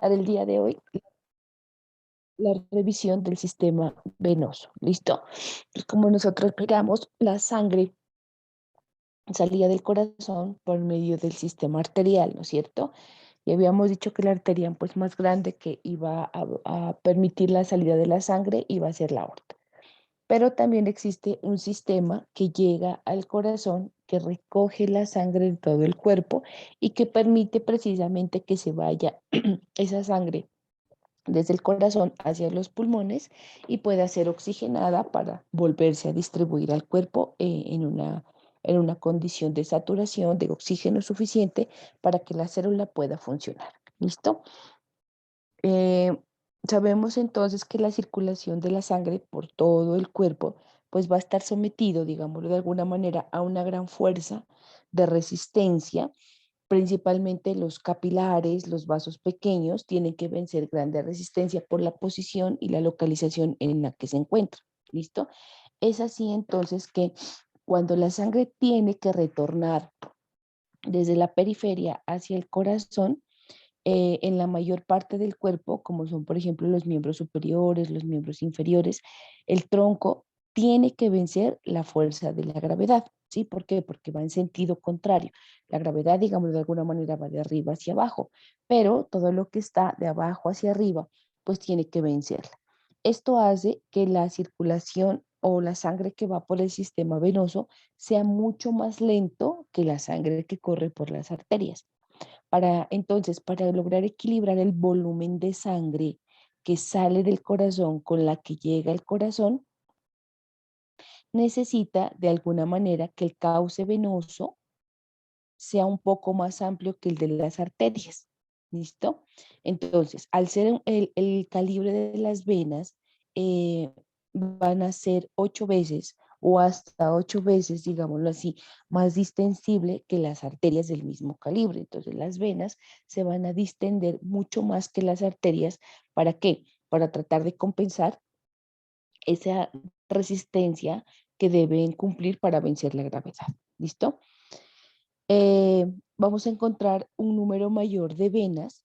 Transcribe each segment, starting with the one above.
el día de hoy la revisión del sistema venoso. ¿Listo? Pues como nosotros miramos, la sangre salía del corazón por medio del sistema arterial, ¿no es cierto? Y habíamos dicho que la arteria pues, más grande que iba a permitir la salida de la sangre iba a ser la aorta. Pero también existe un sistema que llega al corazón, que recoge la sangre de todo el cuerpo y que permite precisamente que se vaya esa sangre desde el corazón hacia los pulmones y pueda ser oxigenada para volverse a distribuir al cuerpo en una condición de saturación de oxígeno suficiente para que la célula pueda funcionar. ¿Listo? Eh, Sabemos entonces que la circulación de la sangre por todo el cuerpo pues va a estar sometido, digámoslo de alguna manera, a una gran fuerza de resistencia. Principalmente los capilares, los vasos pequeños, tienen que vencer grande resistencia por la posición y la localización en la que se encuentran. ¿Listo? Es así entonces que cuando la sangre tiene que retornar desde la periferia hacia el corazón, en la mayor parte del cuerpo, como son por ejemplo los miembros superiores, los miembros inferiores, el tronco tiene que vencer la fuerza de la gravedad. ¿Sí? ¿Por qué? Porque va en sentido contrario. La gravedad, digamos, de alguna manera va de arriba hacia abajo, pero todo lo que está de abajo hacia arriba, pues tiene que vencerla. Esto hace que la circulación o la sangre que va por el sistema venoso sea mucho más lento que la sangre que corre por las arterias. Para lograr equilibrar el volumen de sangre que sale del corazón con la que llega al corazón, necesita de alguna manera que el cauce venoso sea un poco más amplio que el de las arterias. ¿Listo? Entonces, al ser el calibre de las venas, van a ser 8 veces o hasta 8 veces, digámoslo así, más distensible que las arterias del mismo calibre. Entonces, las venas se van a distender mucho más que las arterias. ¿Para qué? Para tratar de compensar esa resistencia que deben cumplir para vencer la gravedad. ¿Listo? Vamos a encontrar un número mayor de venas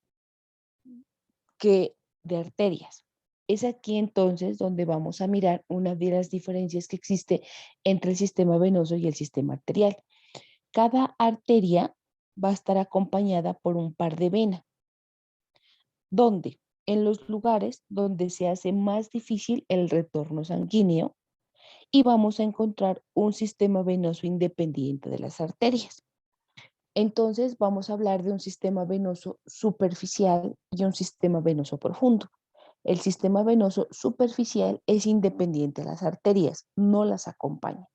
que de arterias. Es aquí entonces donde vamos a mirar una de las diferencias que existe entre el sistema venoso y el sistema arterial. Cada arteria va a estar acompañada por un par de venas. ¿Dónde? En los lugares donde se hace más difícil el retorno sanguíneo y vamos a encontrar un sistema venoso independiente de las arterias. Entonces vamos a hablar de un sistema venoso superficial y un sistema venoso profundo. El sistema venoso superficial es independiente de las arterias, no las acompaña.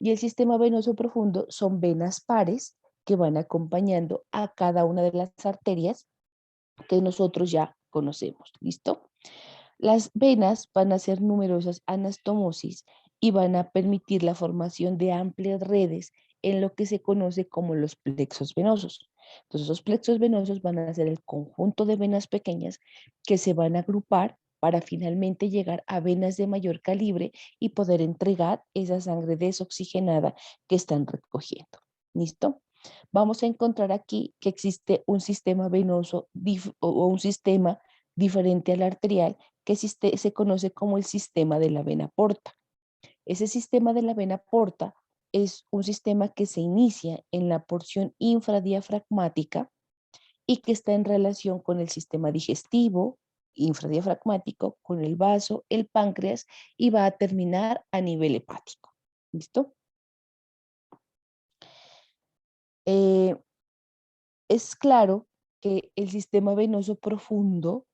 Y el sistema venoso profundo son venas pares que van acompañando a cada una de las arterias que nosotros ya conocemos. ¿Listo? Las venas van a ser numerosas anastomosis y van a permitir la formación de amplias redes en lo que se conoce como los plexos venosos. Entonces, los plexos venosos van a ser el conjunto de venas pequeñas que se van a agrupar para finalmente llegar a venas de mayor calibre y poder entregar esa sangre desoxigenada que están recogiendo. ¿Listo? Vamos a encontrar aquí que existe un sistema venoso o un sistema diferente al arterial que se conoce como el sistema de la vena porta. Ese sistema de la vena porta es un sistema que se inicia en la porción infradiafragmática y que está en relación con el sistema digestivo infradiafragmático, con el vaso, el páncreas y va a terminar a nivel hepático. ¿Listo? Eh, es claro que el sistema venoso profundo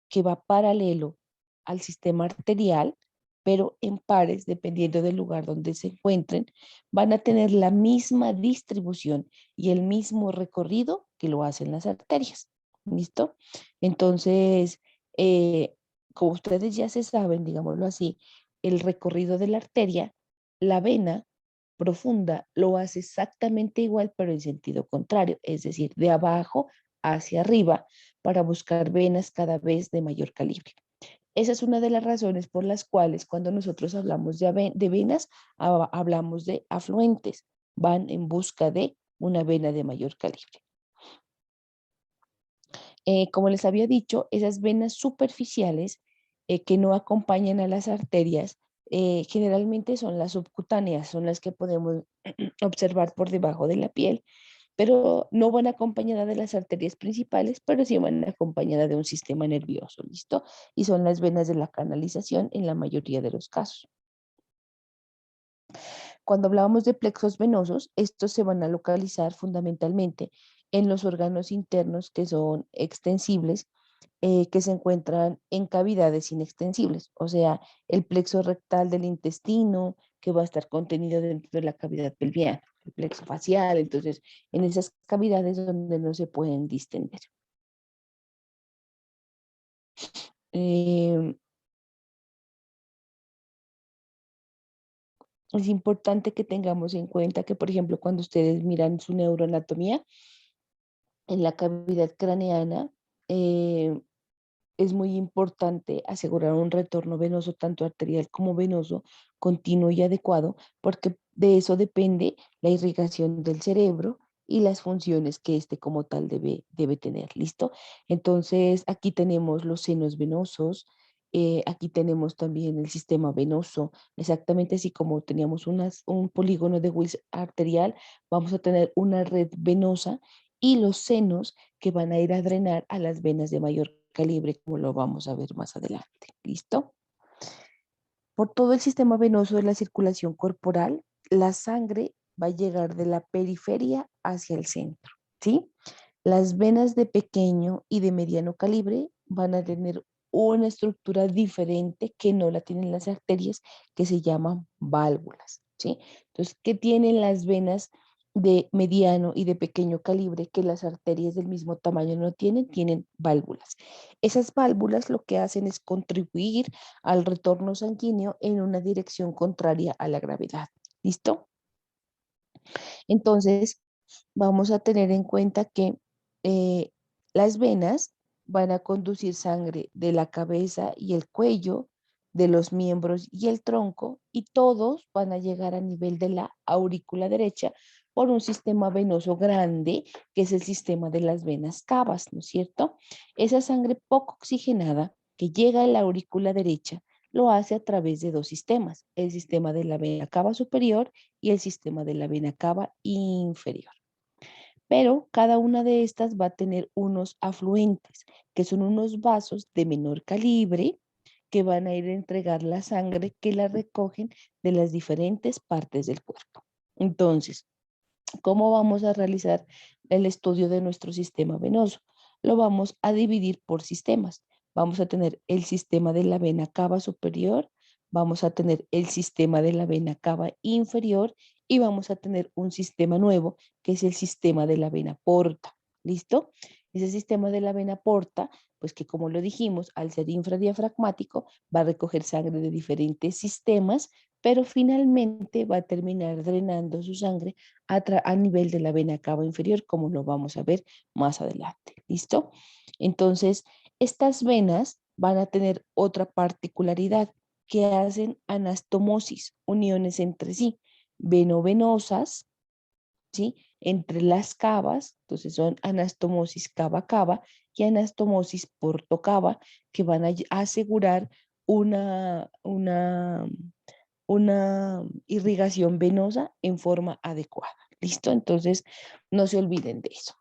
que va paralelo al sistema arterial, pero en pares, dependiendo del lugar donde se encuentren, van a tener la misma distribución y el mismo recorrido que lo hacen las arterias. ¿Listo? Entonces, eh, como ustedes ya se saben, digámoslo así, el recorrido de la arteria, la vena profunda lo hace exactamente igual, pero en sentido contrario, es decir, de abajo hacia arriba para buscar venas cada vez de mayor calibre. Esa es una de las razones por las cuales cuando nosotros hablamos de venas, hablamos de afluentes, van en busca de una vena de mayor calibre. Como les había dicho, esas venas superficiales que no acompañan a las arterias, generalmente son las subcutáneas, son las que podemos observar por debajo de la piel, pero no van acompañadas de las arterias principales, pero sí van acompañadas de un sistema nervioso, ¿listo? Y son las venas de la canalización en la mayoría de los casos. Cuando hablábamos de plexos venosos, estos se van a localizar fundamentalmente en los órganos internos que son extensibles, que se encuentran en cavidades inextensibles, o sea, el plexo rectal del intestino, que va a estar contenido dentro de la cavidad pelviana, el plexo facial, entonces, en esas cavidades donde no se pueden distender. Eh, es importante que tengamos en cuenta que, por ejemplo, cuando ustedes miran su neuroanatomía, en la cavidad craneana, eh, es muy importante asegurar un retorno venoso, tanto arterial como venoso, continuo y adecuado, porque de eso depende la irrigación del cerebro y las funciones que éste como tal debe tener. ¿Listo? Entonces, aquí tenemos los senos venosos, aquí tenemos también el sistema venoso, exactamente así como teníamos un polígono de Wills arterial, vamos a tener una red venosa y los senos que van a ir a drenar a las venas de mayor calibre, como lo vamos a ver más adelante. ¿Listo? Por todo el sistema venoso de la circulación corporal, la sangre va a llegar de la periferia hacia el centro, ¿sí? Las venas de pequeño y de mediano calibre van a tener una estructura diferente que no la tienen las arterias, que se llaman válvulas, ¿sí? Entonces, ¿qué tienen las venas de mediano y de pequeño calibre que las arterias del mismo tamaño no tienen? Tienen válvulas. Esas válvulas lo que hacen es contribuir al retorno sanguíneo en una dirección contraria a la gravedad. ¿Listo? Entonces, vamos a tener en cuenta que eh, las venas van a conducir sangre de la cabeza y el cuello, de los miembros y el tronco, y todos van a llegar a nivel de la aurícula derecha por un sistema venoso grande, que es el sistema de las venas cavas, ¿no es cierto? Esa sangre poco oxigenada que llega a la aurícula derecha lo hace a través de dos sistemas, el sistema de la vena cava superior y el sistema de la vena cava inferior. Pero cada una de estas va a tener unos afluentes, que son unos vasos de menor calibre que van a ir a entregar la sangre que la recogen de las diferentes partes del cuerpo. Entonces, ¿cómo vamos a realizar el estudio de nuestro sistema venoso? Lo vamos a dividir por sistemas. Vamos a tener el sistema de la vena cava superior, vamos a tener el sistema de la vena cava inferior y vamos a tener un sistema nuevo que es el sistema de la vena porta. ¿Listo? Ese sistema de la vena porta, pues que como lo dijimos, al ser infradiafragmático, va a recoger sangre de diferentes sistemas, pero finalmente va a terminar drenando su sangre a nivel de la vena cava inferior, como lo vamos a ver más adelante. ¿Listo? Entonces, estas venas van a tener otra particularidad, que hacen anastomosis, uniones entre sí, venovenosas, ¿sí? Entre las cavas, entonces son anastomosis cava-cava y anastomosis portocava, que van a asegurar una irrigación venosa en forma adecuada. ¿Listo? Entonces, no se olviden de eso.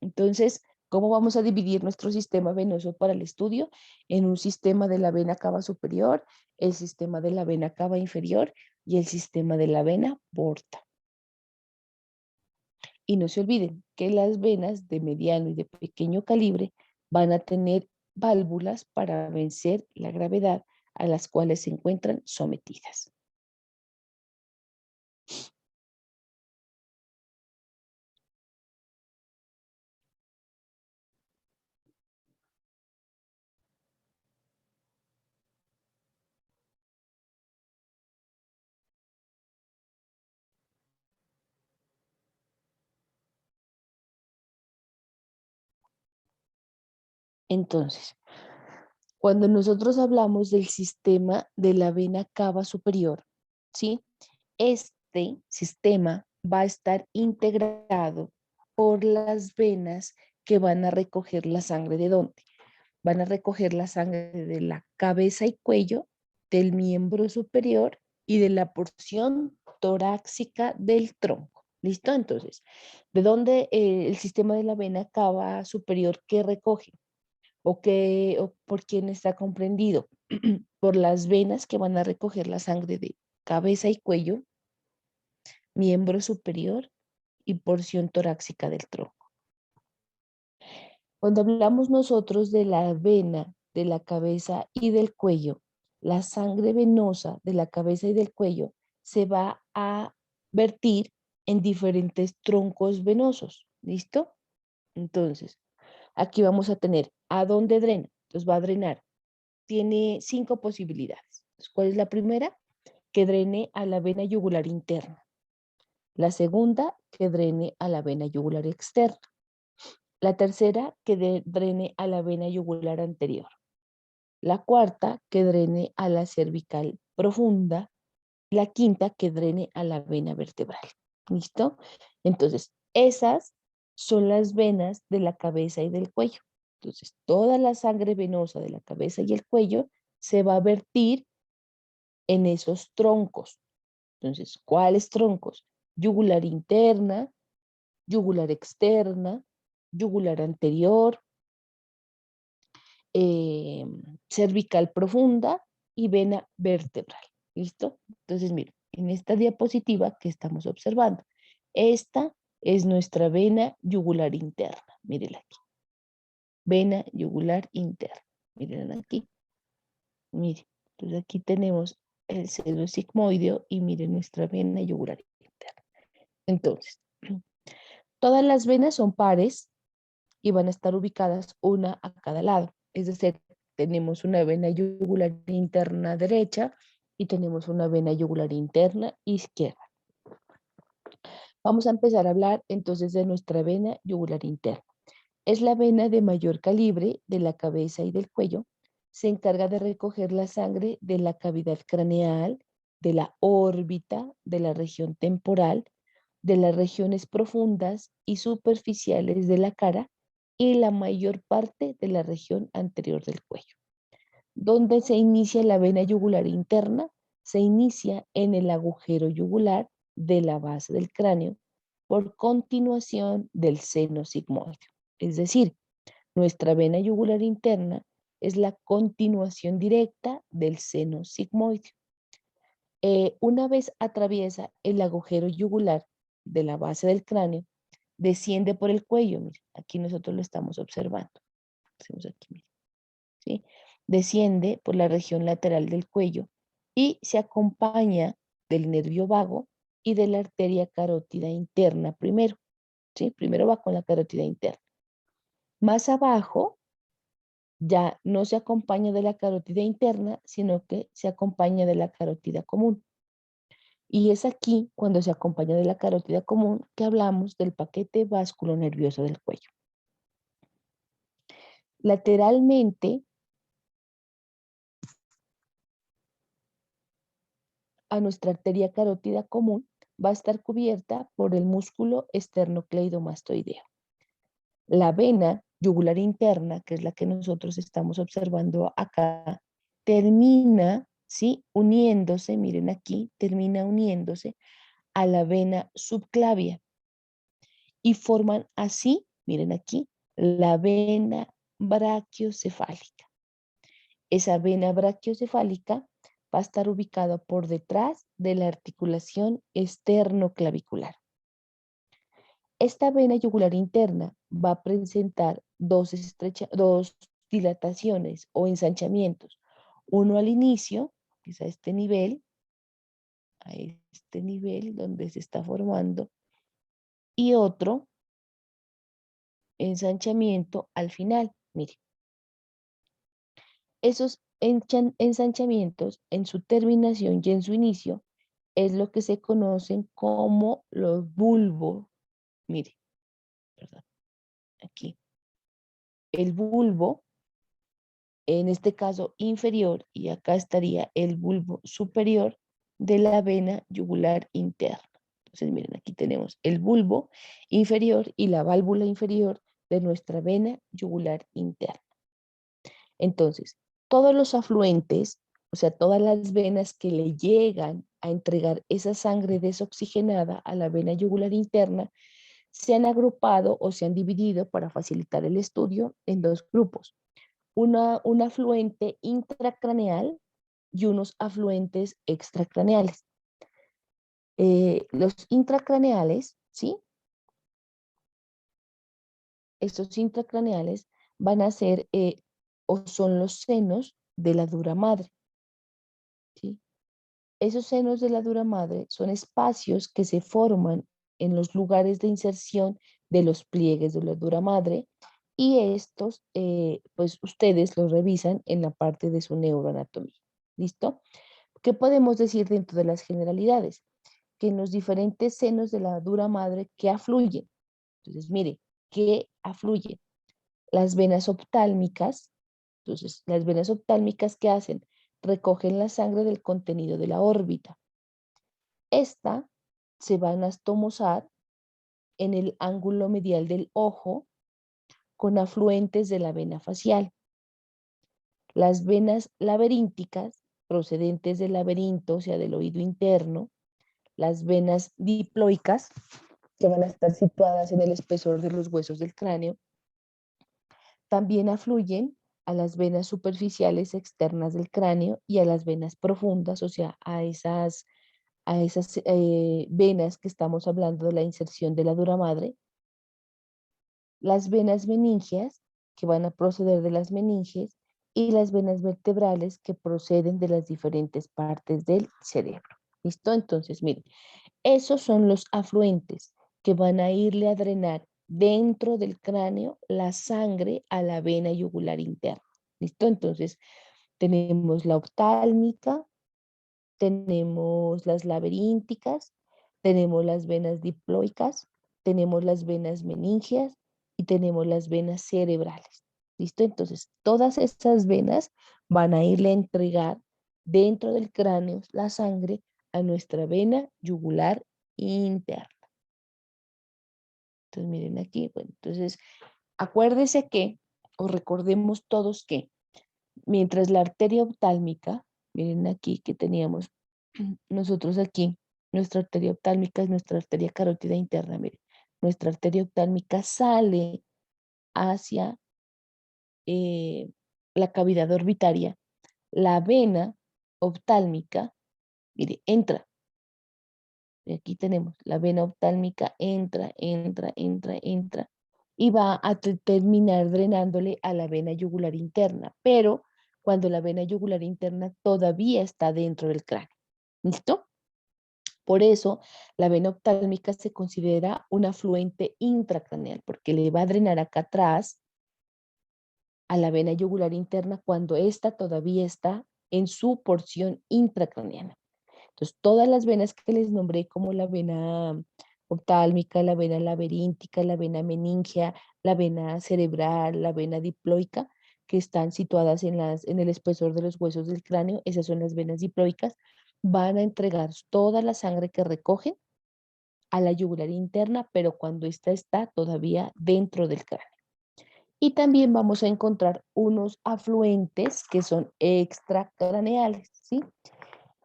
Entonces, ¿cómo vamos a dividir nuestro sistema venoso para el estudio? En un sistema de la vena cava superior, el sistema de la vena cava inferior y el sistema de la vena porta. Y no se olviden que las venas de mediano y de pequeño calibre van a tener válvulas para vencer la gravedad a las cuales se encuentran sometidas. Entonces, cuando nosotros hablamos del sistema de la vena cava superior, ¿sí? Este sistema va a estar integrado por las venas que van a recoger la sangre. ¿De dónde? Van a recoger la sangre de la cabeza y cuello, del miembro superior y de la porción torácica del tronco. ¿Listo? Entonces, ¿de dónde el sistema de la vena cava superior que recoge? O por quién está comprendido? Por las venas que van a recoger la sangre de cabeza y cuello, miembro superior y porción torácica del tronco. Cuando hablamos nosotros de la vena de la cabeza y del cuello, la sangre venosa de la cabeza y del cuello se va a vertir en diferentes troncos venosos. ¿Listo? Entonces, aquí vamos a tener a dónde drena. Entonces va a drenar. Tiene 5 posibilidades. Entonces, ¿cuál es la primera? Que drene a la vena yugular interna. La segunda, que drene a la vena yugular externa. La tercera, que drene a la vena yugular anterior. La cuarta, que drene a la cervical profunda. La quinta, que drene a la vena vertebral. ¿Listo? Entonces, esas son las venas de la cabeza y del cuello. Entonces, toda la sangre venosa de la cabeza y el cuello se va a vertir en esos troncos. Entonces, ¿cuáles troncos? Yugular interna, yugular externa, yugular anterior, cervical profunda y vena vertebral. ¿Listo? Entonces, miren, en esta diapositiva que estamos observando, esta es nuestra vena yugular interna. Mírenla aquí. Vena yugular interna. Mírenla aquí. Miren, entonces aquí tenemos el seno sigmoideo y miren nuestra vena yugular interna. Entonces, todas las venas son pares y van a estar ubicadas una a cada lado. Es decir, tenemos una vena yugular interna derecha y tenemos una vena yugular interna izquierda. Vamos a empezar a hablar entonces de nuestra vena yugular interna. Es la vena de mayor calibre de la cabeza y del cuello. Se encarga de recoger la sangre de la cavidad craneal, de la órbita, de la región temporal, de las regiones profundas y superficiales de la cara y la mayor parte de la región anterior del cuello. ¿Dónde se inicia la vena yugular interna? Se inicia en el agujero yugular de la base del cráneo por continuación del seno sigmoideo. Es decir, nuestra vena yugular interna es la continuación directa del seno sigmoideo. Una vez atraviesa el agujero yugular de la base del cráneo, desciende por el cuello. Mire, aquí nosotros lo estamos observando. Hacemos aquí, mire, ¿sí? Desciende por la región lateral del cuello y se acompaña del nervio vago y de la arteria carótida interna primero. ¿Sí? Primero va con la carótida interna. Más abajo ya no se acompaña de la carótida interna, sino que se acompaña de la carótida común. Y es aquí, cuando se acompaña de la carótida común, que hablamos del paquete vasculonervioso del cuello. Lateralmente a nuestra arteria carótida común va a estar cubierta por el músculo esternocleidomastoideo. La vena yugular interna, que es la que nosotros estamos observando acá, termina, ¿sí? Uniéndose, miren aquí, termina uniéndose a la vena subclavia y forman así, miren aquí, la vena brachiocefálica. Esa vena brachiocefálica va a estar ubicada por detrás de la articulación esternoclavicular. Esta vena yugular interna va a presentar dos dilataciones o ensanchamientos. Uno al inicio, que es a este nivel donde se está formando, y otro ensanchamiento al final. Mire, esos ensanchamientos en su terminación y en su inicio es lo que se conocen como los bulbos. Mire, perdón, aquí. El bulbo, en este caso inferior, y acá estaría el bulbo superior de la vena yugular interna. Entonces, miren, aquí tenemos el bulbo inferior y la válvula inferior de nuestra vena yugular interna. Entonces, todos los afluentes, o sea, todas las venas que le llegan a entregar esa sangre desoxigenada a la vena yugular interna, se han agrupado o se han dividido para facilitar el estudio en dos grupos. Un afluente intracraneal y unos afluentes extracraneales. Los intracraneales, ¿sí? Estos intracraneales van a ser o son los senos de la dura madre, ¿sí? Esos senos de la dura madre son espacios que se forman en los lugares de inserción de los pliegues de la dura madre y estos, pues ustedes los revisan en la parte de su neuroanatomía. ¿Listo? ¿Qué podemos decir dentro de las generalidades? Que en los diferentes senos de la dura madre, ¿qué afluyen? Entonces, mire, ¿qué afluyen? Las venas oftálmicas. Entonces, las venas oftálmicas, ¿qué hacen? Recogen la sangre del contenido de la órbita. Esta se va a anastomosar en el ángulo medial del ojo con afluentes de la vena facial. Las venas laberínticas, procedentes del laberinto, o sea, del oído interno, las venas diploicas, que van a estar situadas en el espesor de los huesos del cráneo, también afluyen a las venas superficiales externas del cráneo y a las venas profundas, o sea, a esas venas que estamos hablando de la inserción de la dura madre, las venas meníngeas, que van a proceder de las meninges, y las venas vertebrales que proceden de las diferentes partes del cerebro. ¿Listo? Entonces, miren, esos son los afluentes que van a irle a drenar dentro del cráneo la sangre a la vena yugular interna. ¿Listo? Entonces, tenemos la oftálmica, tenemos las laberínticas, tenemos las venas diploicas, tenemos las venas meningias y tenemos las venas cerebrales. ¿Listo? Entonces, todas estas venas van a irle a entregar dentro del cráneo la sangre a nuestra vena yugular interna. Entonces, miren aquí, bueno, entonces, acuérdese que, o recordemos todos que, mientras la arteria oftálmica, miren aquí que teníamos nosotros aquí, nuestra arteria oftálmica es nuestra arteria carótida interna, miren, nuestra arteria oftálmica sale hacia la cavidad orbitaria, la vena oftálmica, mire, entra. Y aquí tenemos la vena oftálmica, entra, y va a terminar drenándole a la vena yugular interna, pero cuando la vena yugular interna todavía está dentro del cráneo. ¿Listo? Por eso la vena oftálmica se considera un afluente intracraneal, porque le va a drenar acá atrás a la vena yugular interna cuando ésta todavía está en su porción intracraneana. Entonces, todas las venas que les nombré, como la vena oftálmica, la vena laberíntica, la vena meningea, la vena cerebral, la vena diploica, que están situadas en el espesor de los huesos del cráneo, esas son las venas diploicas, van a entregar toda la sangre que recogen a la yugular interna, pero cuando ésta está todavía dentro del cráneo. Y también vamos a encontrar unos afluentes que son extracraneales, ¿sí?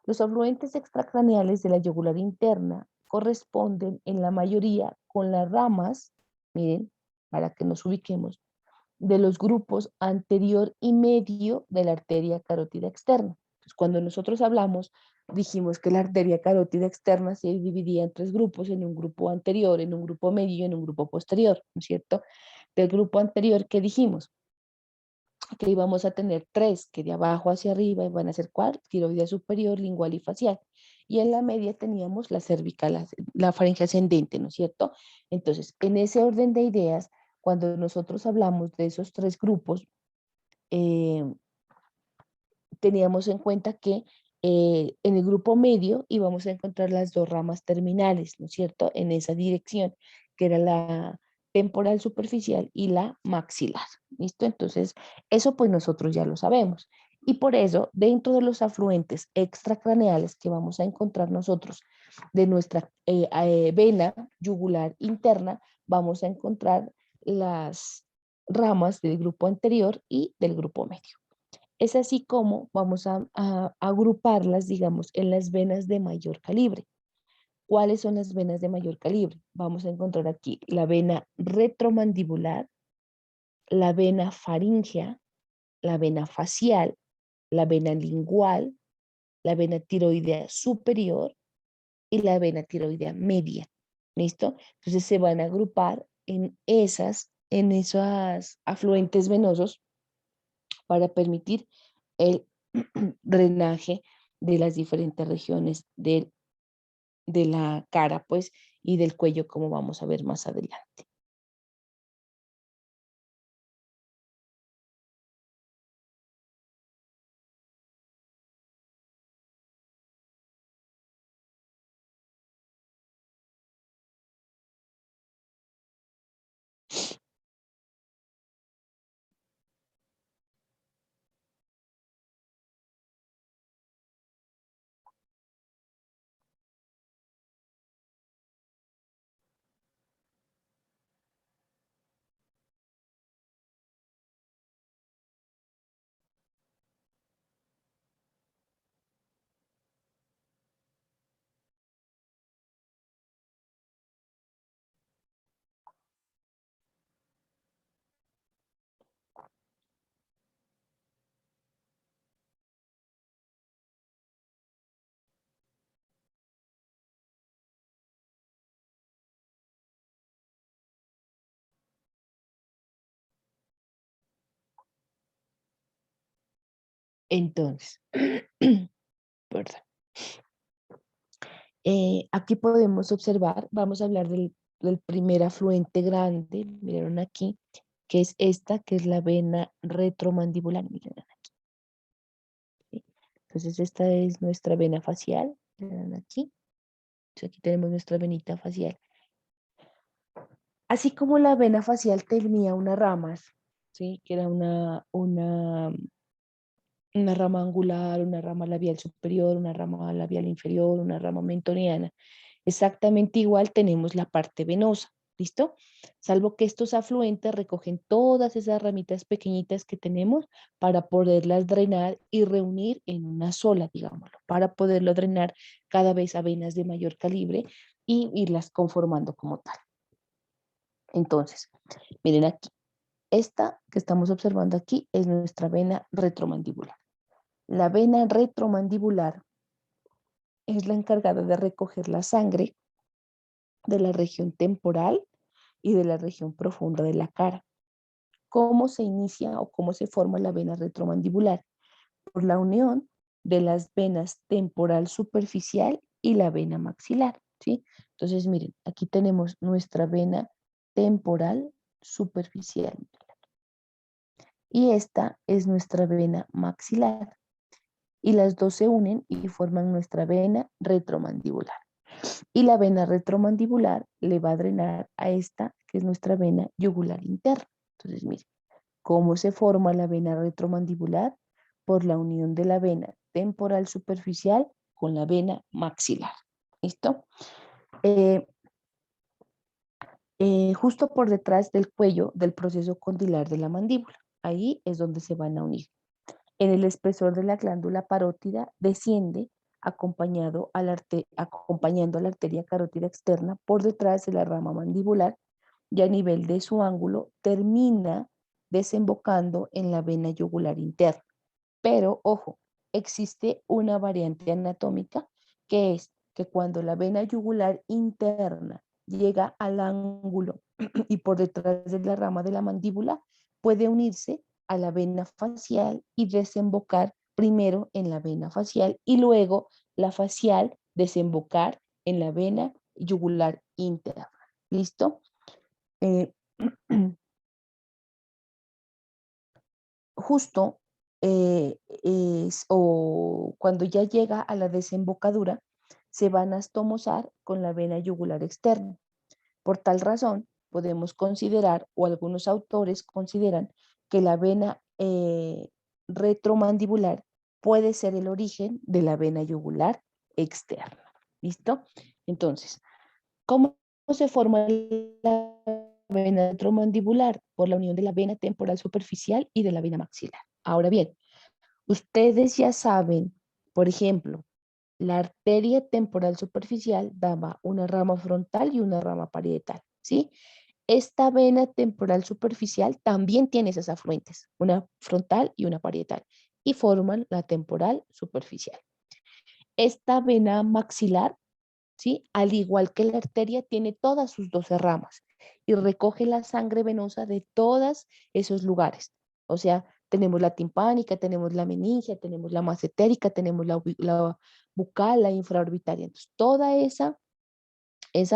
Los afluentes extracraneales de la yugular interna corresponden en la mayoría con las ramas, miren, para que nos ubiquemos, de los grupos anterior y medio de la arteria carótida externa. Entonces, cuando nosotros hablamos, dijimos que la arteria carótida externa se dividía en tres grupos, en un grupo anterior, en un grupo medio y en un grupo posterior, ¿no es cierto? Del grupo anterior, ¿qué dijimos? Que íbamos a tener tres, que de abajo hacia arriba van a ser cuál, tiroidea superior, lingual y facial. Y en la media teníamos la cervical, la faringe ascendente, ¿no es cierto? Entonces, en ese orden de ideas, cuando nosotros hablamos de esos tres grupos, eh, teníamos en cuenta que en el grupo medio íbamos a encontrar las dos ramas terminales, ¿no es cierto? En esa dirección, que era la temporal superficial y la maxilar, ¿listo? Entonces, eso pues nosotros ya lo sabemos. Y por eso, dentro de los afluentes extracraneales que vamos a encontrar nosotros de nuestra vena yugular interna, vamos a encontrar las ramas del grupo anterior y del grupo medio. Es así como vamos a agruparlas, digamos, en las venas de mayor calibre. ¿Cuáles son las venas de mayor calibre? Vamos a encontrar aquí la vena retromandibular, la vena faríngea, la vena facial, la vena lingual, la vena tiroidea superior y la vena tiroidea media. ¿Listo? Entonces se van a agrupar en esas afluentes venosos para permitir el drenaje de las diferentes regiones de la cara, pues, y del cuello, como vamos a ver más adelante. Entonces, perdón. Aquí podemos observar, vamos a hablar del primer afluente grande, miren aquí, que es esta, que es la vena retromandibular. Miren aquí. Entonces, esta es nuestra vena facial, miren aquí. Entonces, aquí tenemos nuestra venita facial. Así como la vena facial tenía unas ramas, ¿sí? Que era una rama angular, una rama labial superior, una rama labial inferior, una rama mentoniana. Exactamente igual tenemos la parte venosa, ¿listo? Salvo que estos afluentes recogen todas esas ramitas pequeñitas que tenemos para poderlas drenar y reunir en una sola, digámoslo, para poderlo drenar cada vez a venas de mayor calibre y irlas conformando como tal. Entonces, miren aquí, esta que estamos observando aquí es nuestra vena retromandibular. La vena retromandibular es la encargada de recoger la sangre de la región temporal y de la región profunda de la cara. ¿Cómo se inicia o cómo se forma la vena retromandibular? Por la unión de las venas temporal superficial y la vena maxilar, ¿sí? Entonces, miren, aquí tenemos nuestra vena temporal superficial y esta es nuestra vena maxilar y las dos se unen y forman nuestra vena retromandibular. Y la vena retromandibular le va a drenar a esta, que es nuestra vena yugular interna. Entonces, miren, ¿cómo se forma la vena retromandibular? Por la unión de la vena temporal superficial con la vena maxilar. ¿Listo? Eh, Justo por detrás del cuello del proceso condilar de la mandíbula. Ahí es donde se van a unir. En el espesor de la glándula parótida desciende acompañando a la arteria carótida externa por detrás de la rama mandibular y a nivel de su ángulo termina desembocando en la vena yugular interna. Pero, ojo, existe una variante anatómica que es que cuando la vena yugular interna llega al ángulo y por detrás de la rama de la mandíbula, puede unirse a la vena facial y desembocar primero en la vena facial y luego la facial desembocar en la vena yugular interna. ¿Listo? Eh, Justo o cuando ya llega a la desembocadura, se van a estomosar con la vena yugular externa. Por tal razón, podemos considerar, o algunos autores consideran, que la vena retromandibular puede ser el origen de la vena yugular externa. ¿Listo? Entonces, ¿cómo se forma la vena retromandibular por la unión de la vena temporal superficial y de la vena maxilar. Ahora bien, ustedes ya saben, por ejemplo, la arteria temporal superficial daba una rama frontal y una rama parietal, ¿sí? Esta vena temporal superficial también tiene esas afluentes, una frontal y una parietal, y forman la temporal superficial. Esta vena maxilar, ¿sí? Al igual que la arteria, tiene todas sus 12 ramas y recoge la sangre venosa de todos esos lugares. O sea, tenemos la timpánica, tenemos la meningia, tenemos la macetérica, tenemos la bucal, la infraorbitaria. Entonces, toda esa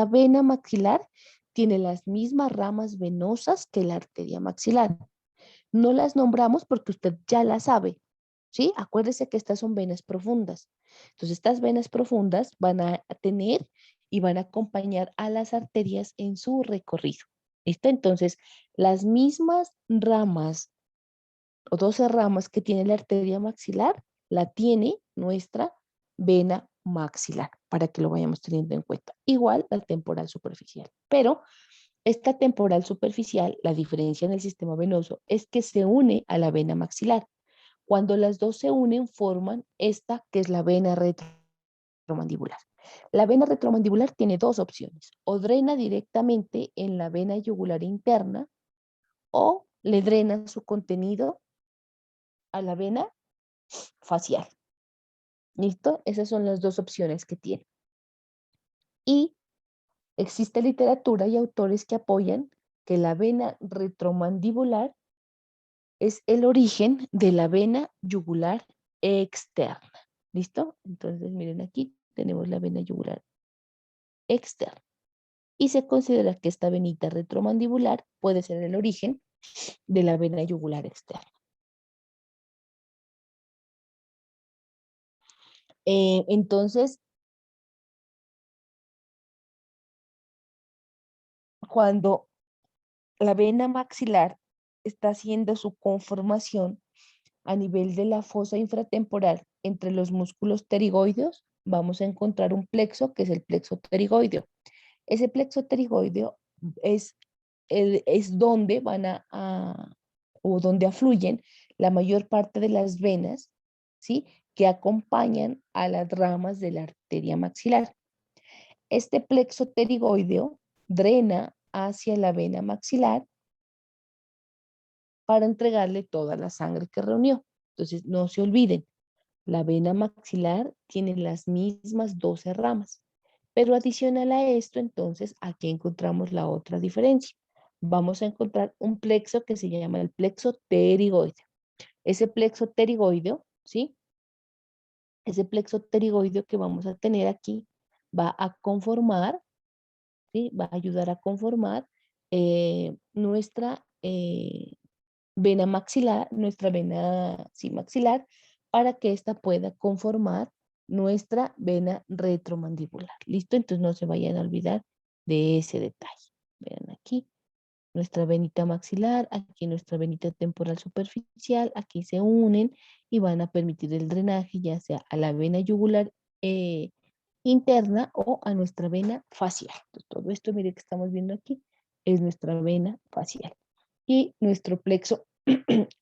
vena maxilar tiene las mismas ramas venosas que la arteria maxilar. No las nombramos porque usted ya las sabe, ¿sí? Acuérdese que estas son venas profundas. Entonces, estas venas profundas van a tener y van a acompañar a las arterias en su recorrido. ¿Listo? Entonces, las mismas ramas o 12 ramas que tiene la arteria maxilar, la tiene nuestra vena maxilar, para que lo vayamos teniendo en cuenta. Igual la temporal superficial. Pero esta temporal superficial, la diferencia en el sistema venoso es que se une a la vena maxilar. Cuando las dos se unen, forman esta que es la vena retromandibular. La vena retromandibular tiene dos opciones: o drena directamente en la vena yugular interna o le drena su contenido a la vena facial. ¿Listo? Esas son las dos opciones que tiene. Y existe literatura y autores que apoyan que la vena retromandibular es el origen de la vena yugular externa. ¿Listo? Entonces, miren aquí, tenemos la vena yugular externa. Y se considera que esta venita retromandibular puede ser el origen de la vena yugular externa. Entonces, cuando la vena maxilar está haciendo su conformación a nivel de la fosa infratemporal entre los músculos pterigoideos, vamos a encontrar un plexo que es el plexo pterigoideo. Ese plexo pterigoideo es, es donde o donde afluyen la mayor parte de las venas, ¿sí? Que acompañan a las ramas de la arteria maxilar. Este plexo pterigoideo drena hacia la vena maxilar para entregarle toda la sangre que reunió. Entonces, no se olviden, la vena maxilar tiene las mismas 12 ramas, pero adicional a esto, entonces, aquí encontramos la otra diferencia. Vamos a encontrar un plexo que se llama el plexo pterigoideo. Ese plexo pterigoideo, ¿sí? Ese plexo pterigoideo que vamos a tener aquí va a conformar, ¿sí? Va a ayudar a conformar nuestra vena maxilar, nuestra vena sí, maxilar, para que ésta pueda conformar nuestra vena retromandibular. ¿Listo? Entonces no se vayan a olvidar de ese detalle. Vean aquí nuestra venita maxilar, aquí nuestra venita temporal superficial, aquí se unen y van a permitir el drenaje ya sea a la vena yugular interna o a nuestra vena facial. Entonces, todo esto, mire que estamos viendo aquí, es nuestra vena facial y nuestro plexo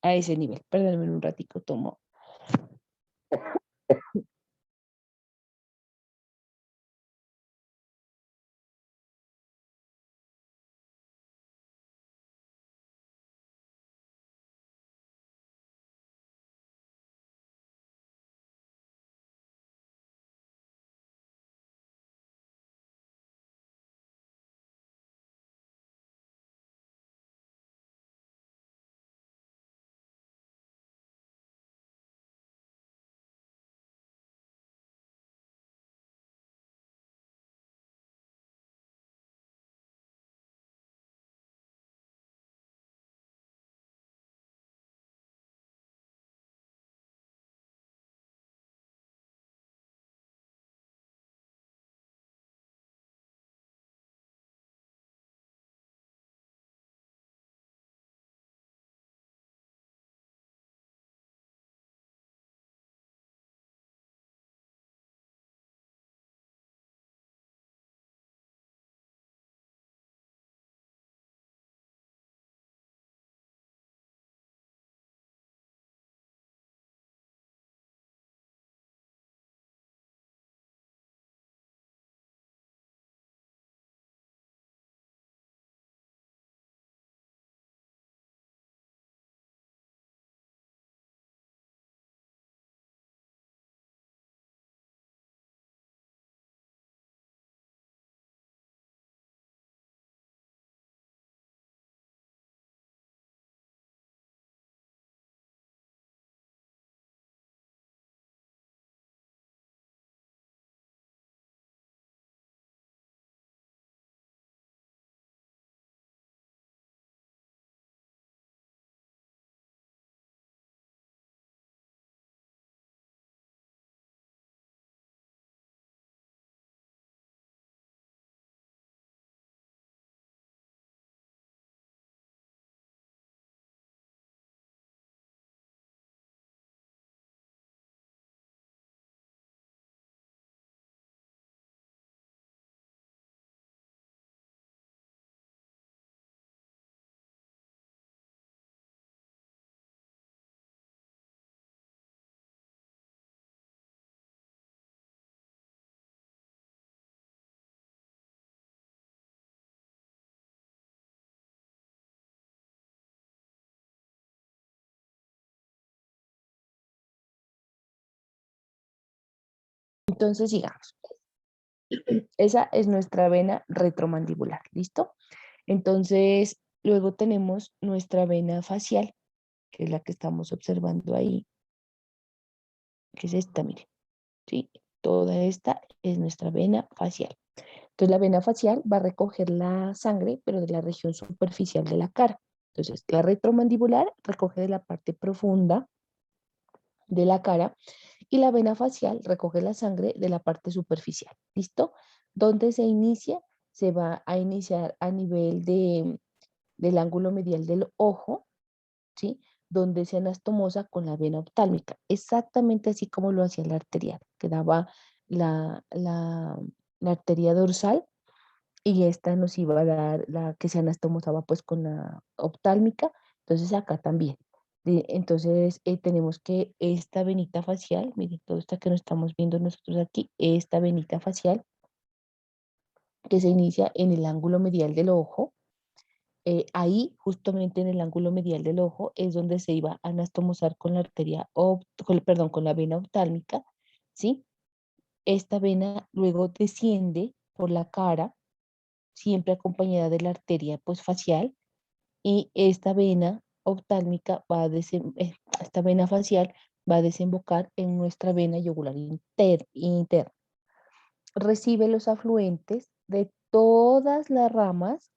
a ese nivel. Perdónenme un ratico, tomo Entonces, sigamos. Esa es nuestra vena retromandibular, ¿listo? Entonces, luego tenemos nuestra vena facial, que es la que estamos observando ahí, que es esta, mire, ¿sí? Toda esta es nuestra vena facial. Entonces, la vena facial va a recoger la sangre, pero de la región superficial de la cara. Entonces, la retromandibular recoge de la parte profunda de la cara y la vena facial recoge la sangre de la parte superficial. ¿Listo? Donde se inicia, se va a iniciar a nivel del ángulo medial del ojo, ¿sí? Donde se anastomosa con la vena oftálmica, exactamente así como lo hacía la arterial, quedaba la arteria dorsal y esta nos iba a dar la que se anastomosaba pues con la oftálmica, entonces acá también. Entonces tenemos que esta venita facial, miren, todo esto que nos estamos viendo nosotros aquí, esta venita facial que se inicia en el ángulo medial del ojo, ahí justamente en el ángulo medial del ojo es donde se iba a anastomosar con la arteria, perdón, con la vena oftálmica, ¿sí? Esta vena luego desciende por la cara, siempre acompañada de la arteria pues facial, y esta vena oftálmica esta vena facial va a desembocar en nuestra vena yugular interna. Recibe los afluentes de todas las ramas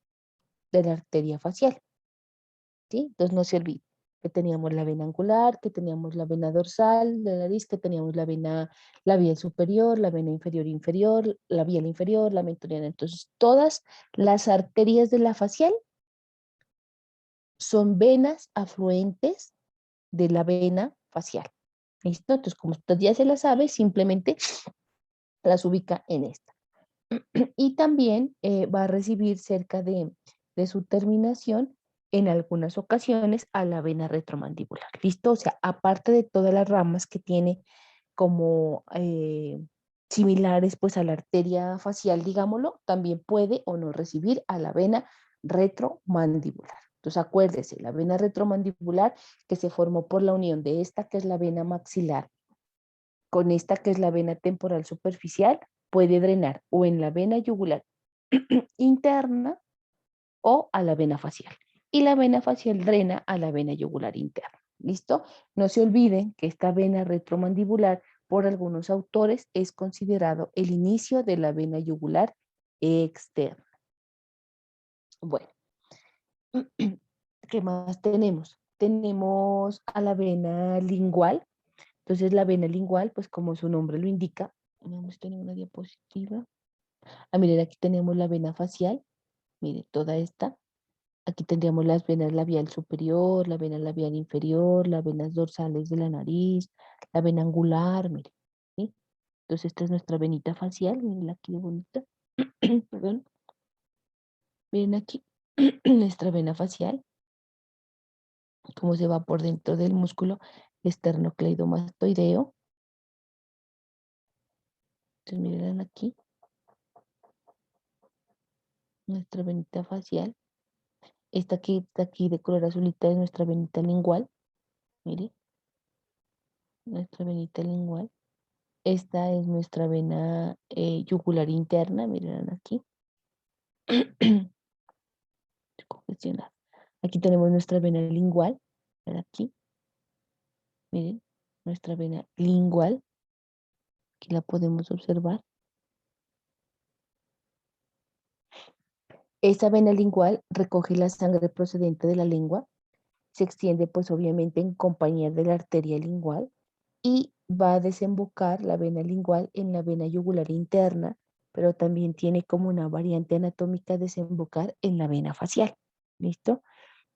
de la arteria facial, ¿sí? Entonces no se olvide que teníamos la vena angular, que teníamos la vena dorsal de la nariz, que teníamos la vena labial superior, la vena inferior, labial inferior, la mentoriana. Entonces, todas las arterias de la facial son venas afluentes de la vena facial. ¿Listo? Entonces, como usted ya se la sabe, simplemente las ubica en esta. Y también va a recibir cerca de su terminación, en algunas ocasiones, a la vena retromandibular. ¿Listo? O sea, aparte de todas las ramas que tiene como similares pues a la arteria facial, digámoslo, también puede o no recibir a la vena retromandibular. Entonces acuérdese, la vena retromandibular que se formó por la unión de esta que es la vena maxilar con esta que es la vena temporal superficial, puede drenar o en la vena yugular interna o a la vena facial. Y la vena facial drena a la vena yugular interna. ¿Listo? No se olviden que esta vena retromandibular, por algunos autores, es considerado el inicio de la vena yugular externa. Bueno, ¿qué más tenemos? Tenemos a la vena lingual. Entonces, la vena lingual, pues como su nombre lo indica, vamos a tener una diapositiva. Ah, miren, aquí tenemos la vena facial, miren, toda esta. Aquí tendríamos las venas labial superior, la vena labial inferior, las venas dorsales de la nariz, la vena angular, miren, ¿sí? Entonces esta es nuestra venita facial, miren aquí de bonita, perdón, miren aquí, nuestra vena facial, cómo se va por dentro del músculo esternocleidomastoideo. Entonces miren aquí, nuestra venita facial. Esta aquí de color azulita es nuestra venita lingual, mire, nuestra venita lingual. Esta es nuestra vena yugular interna, miren aquí. Congestionada. Aquí tenemos nuestra vena lingual, aquí, miren, nuestra vena lingual, aquí la podemos observar. Esta vena lingual recoge la sangre procedente de la lengua, se extiende pues obviamente en compañía de la arteria lingual y va a desembocar la vena lingual en la vena yugular interna, pero también tiene como una variante anatómica desembocar en la vena facial. ¿Listo?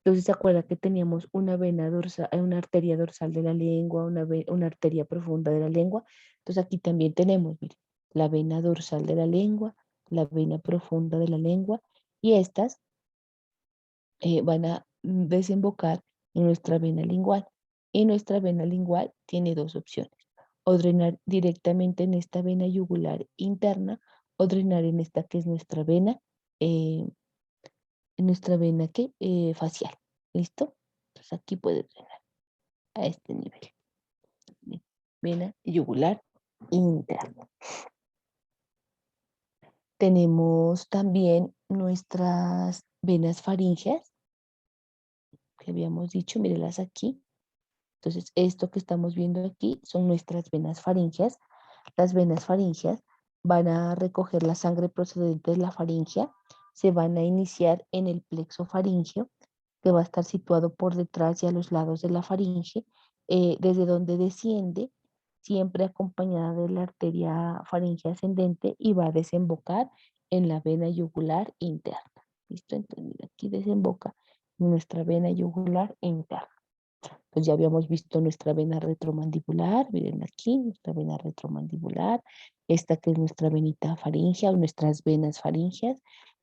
Entonces, ¿se acuerda que teníamos una vena dorsal, una arteria dorsal de la lengua, una arteria profunda de la lengua? Entonces, aquí también tenemos, mire, la vena dorsal de la lengua, la vena profunda de la lengua, y estas van a desembocar en nuestra vena lingual. Y nuestra vena lingual tiene dos opciones: o drenar directamente en esta vena yugular interna, o drenar en esta que es eh, nuestra vena ¿qué? Facial. ¿Listo? Entonces aquí puede drenar a este nivel. Vena yugular interna. Tenemos también nuestras venas faríngeas, que habíamos dicho, mírenlas aquí. Entonces, esto que estamos viendo aquí son nuestras venas faríngeas. Las venas faríngeas van a recoger la sangre procedente de la faringea, se van a iniciar en el plexo faríngeo, que va a estar situado por detrás y a los lados de la faringe, desde donde desciende, siempre acompañada de la arteria faríngea ascendente y va a desembocar en la vena yugular interna. ¿Listo? Entonces, mira, aquí desemboca nuestra vena yugular interna. Pues ya habíamos visto nuestra vena retromandibular, miren aquí, nuestra vena retromandibular, esta que es nuestra venita faríngea o nuestras venas faríngeas,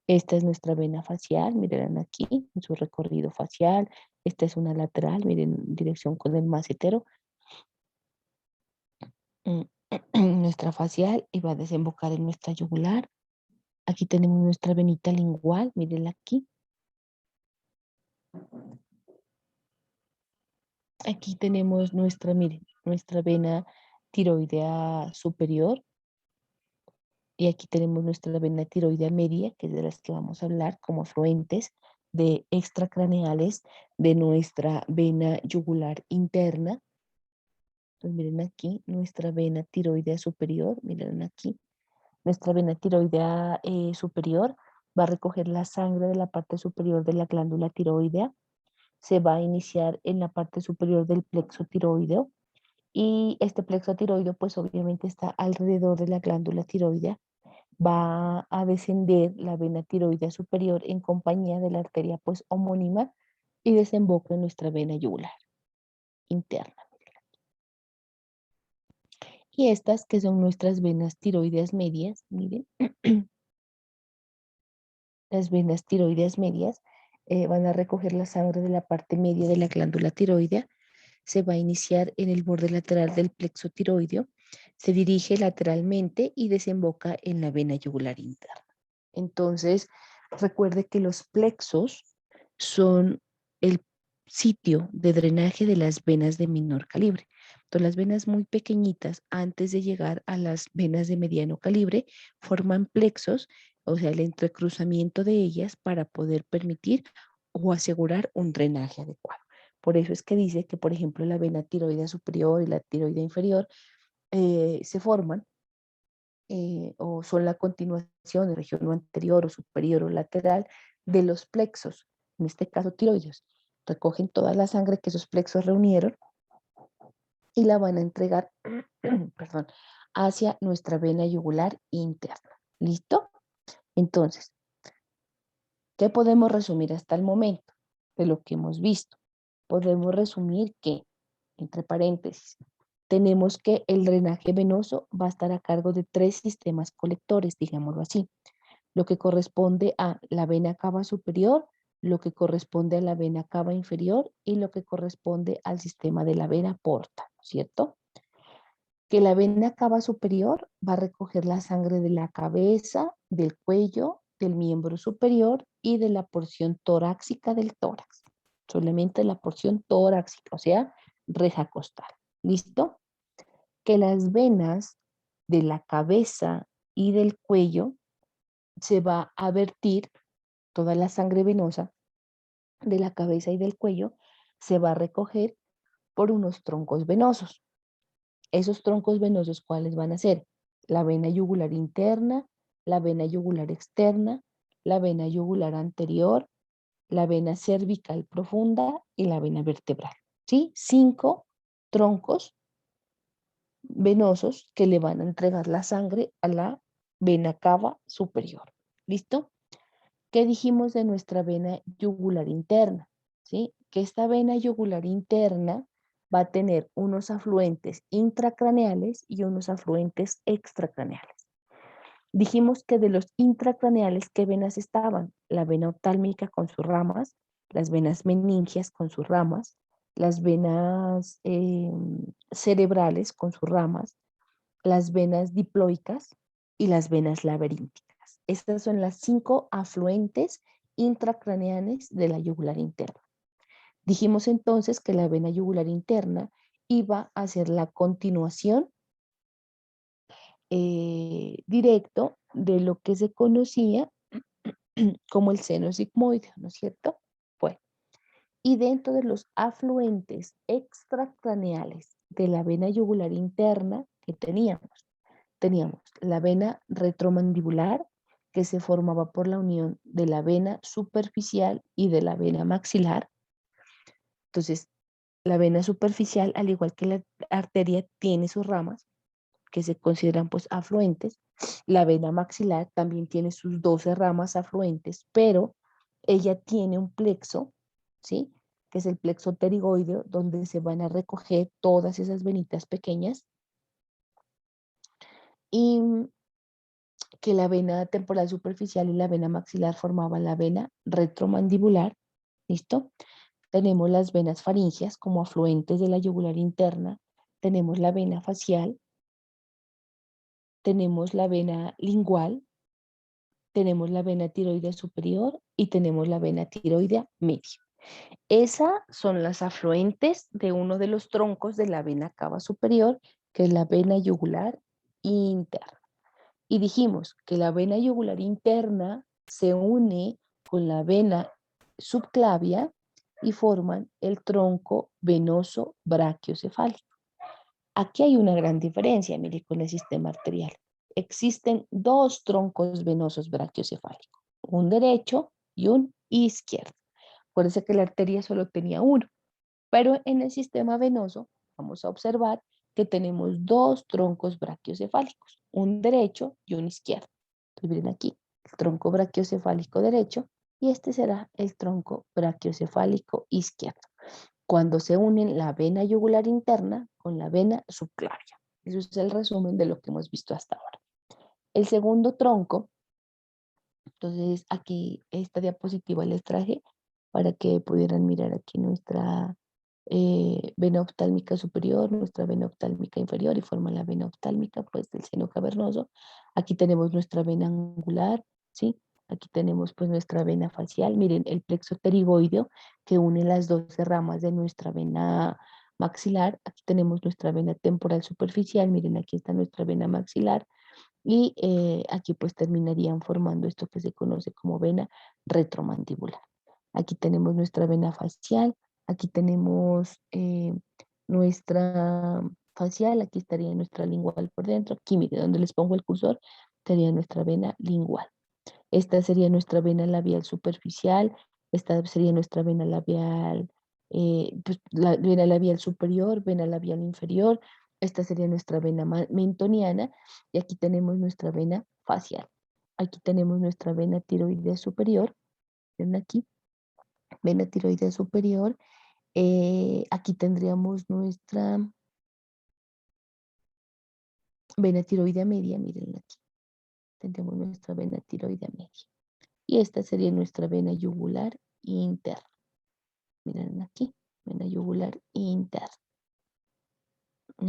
esta es nuestra vena facial, miren aquí, en su recorrido facial, esta es una lateral, miren, en dirección con el macetero, nuestra facial y va a desembocar en nuestra yugular. Aquí tenemos nuestra venita lingual, miren aquí. Aquí tenemos nuestra, miren, nuestra vena tiroidea superior. Y aquí tenemos nuestra vena tiroidea media, que es de las que vamos a hablar como afluentes de extracraneales de nuestra vena yugular interna. Entonces miren aquí nuestra vena tiroidea superior, miren aquí. Nuestra vena tiroidea superior va a recoger la sangre de la parte superior de la glándula tiroidea. Se va a iniciar en la parte superior del plexo tiroideo. Y este plexo tiroideo pues obviamente está alrededor de la glándula tiroidea. Va a descender la vena tiroidea superior en compañía de la arteria pues homónima y desemboca en nuestra vena yugular interna. Y estas que son nuestras venas tiroideas medias, miren, las venas tiroideas medias van a recoger la sangre de la parte media de la glándula tiroidea, se va a iniciar en el borde lateral del plexo tiroideo, se dirige lateralmente y desemboca en la vena yugular interna. Entonces, recuerde que los plexos son el sitio de drenaje de las venas de menor calibre. Entonces, las venas muy pequeñitas, antes de llegar a las venas de mediano calibre, forman plexos, o sea, el entrecruzamiento de ellas para poder permitir o asegurar un drenaje adecuado. Por eso es que dice que, por ejemplo, la vena tiroidea superior y la tiroidea inferior se forman o son la continuación de región anterior o superior o lateral de los plexos, en este caso tiroides. Recogen toda la sangre que esos plexos reunieron y la van a entregar perdón, hacia nuestra vena yugular interna. ¿Listo? Entonces, ¿qué podemos resumir hasta el momento de lo que hemos visto? Podemos resumir que, entre paréntesis, tenemos que el drenaje venoso va a estar a cargo de 3 sistemas colectores, digámoslo así. Lo que corresponde a la vena cava superior, lo que corresponde a la vena cava inferior y lo que corresponde al sistema de la vena porta, ¿cierto? Que la vena cava superior va a recoger la sangre de la cabeza, del cuello, del miembro superior y de la porción torácica del tórax. Solamente la porción torácica, o sea, reja costal. ¿Listo? Que las venas de la cabeza y del cuello se va a vertir toda la sangre venosa de la cabeza y del cuello, se va a recoger por unos troncos venosos. Esos troncos venosos, ¿cuáles van a ser? La vena yugular interna, la vena yugular externa, la vena yugular anterior, la vena cervical profunda y la vena vertebral. ¿Sí? 5 troncos venosos que le van a entregar la sangre a la vena cava superior. ¿Listo? ¿Qué dijimos de nuestra vena yugular interna? ¿Sí? Que esta vena yugular interna va a tener unos afluentes intracraneales y unos afluentes extracraneales. Dijimos que de los intracraneales, ¿qué venas estaban? La vena oftálmica con sus ramas, las venas meningias con sus ramas, las venas cerebrales con sus ramas, las venas diploicas y las venas laberínticas. Estas son las 5 afluentes intracraneales de la yugular interna. Dijimos entonces que la vena yugular interna iba a ser la continuación directo de lo que se conocía como el seno sigmoideo, ¿no es cierto? Bueno, y dentro de los afluentes extracraneales de la vena yugular interna que teníamos la vena retromandibular, que se formaba por la unión de la vena superficial y de la vena maxilar. Entonces, la vena superficial, al igual que la arteria, tiene sus ramas, que se consideran pues afluentes. La vena maxilar también tiene sus 12 ramas afluentes, pero ella tiene un plexo, ¿sí? Que es el plexo pterigoideo, donde se van a recoger todas esas venitas pequeñas. Y que la vena temporal superficial y la vena maxilar formaban la vena retromandibular, ¿listo? Tenemos las venas faringeas como afluentes de la yugular interna, tenemos la vena facial, tenemos la vena lingual, tenemos la vena tiroidea superior y tenemos la vena tiroidea media. Esas son las afluentes de uno de los troncos de la vena cava superior, que es la vena yugular interna. Y dijimos que la vena yugular interna se une con la vena subclavia y forman el tronco venoso brachiocefálico. Aquí hay una gran diferencia, mire, con el sistema arterial. Existen dos troncos venosos brachiocefálicos, un derecho y un izquierdo. Acuérdense que la arteria solo tenía uno, pero en el sistema venoso vamos a observar que tenemos dos troncos brachiocefálicos, un derecho y un izquierdo. Entonces miren aquí, el tronco brachiocefálico derecho y este será el tronco brachiocefálico izquierdo, cuando se unen la vena yugular interna con la vena subclavia. Eso es el resumen de lo que hemos visto hasta ahora. El segundo tronco, entonces aquí esta diapositiva les traje para que pudieran mirar aquí nuestra vena oftálmica superior, nuestra vena oftálmica inferior y forma la vena oftálmica pues del seno cavernoso. Aquí tenemos nuestra vena angular, ¿sí? Aquí tenemos pues nuestra vena facial. Miren, el plexo pterigoideo que une las 12 ramas de nuestra vena maxilar. Aquí tenemos nuestra vena temporal superficial. Miren, aquí está nuestra vena maxilar. Y aquí pues terminarían formando esto que se conoce como vena retromandibular. Aquí tenemos nuestra vena facial, aquí tenemos nuestra facial, aquí estaría nuestra lingual por dentro, aquí mire donde les pongo el cursor, estaría nuestra vena lingual. Esta sería nuestra vena labial superficial, esta sería nuestra vena labial, pues, la vena labial superior, vena labial inferior, esta sería nuestra vena mentoniana y aquí tenemos nuestra vena facial. Aquí tenemos nuestra vena tiroidea superior, ven aquí, vena tiroidea superior. Aquí tendríamos nuestra vena tiroidea media, miren aquí, tendríamos nuestra vena tiroidea media. Y esta sería nuestra vena yugular interna. Miren aquí, vena yugular interna.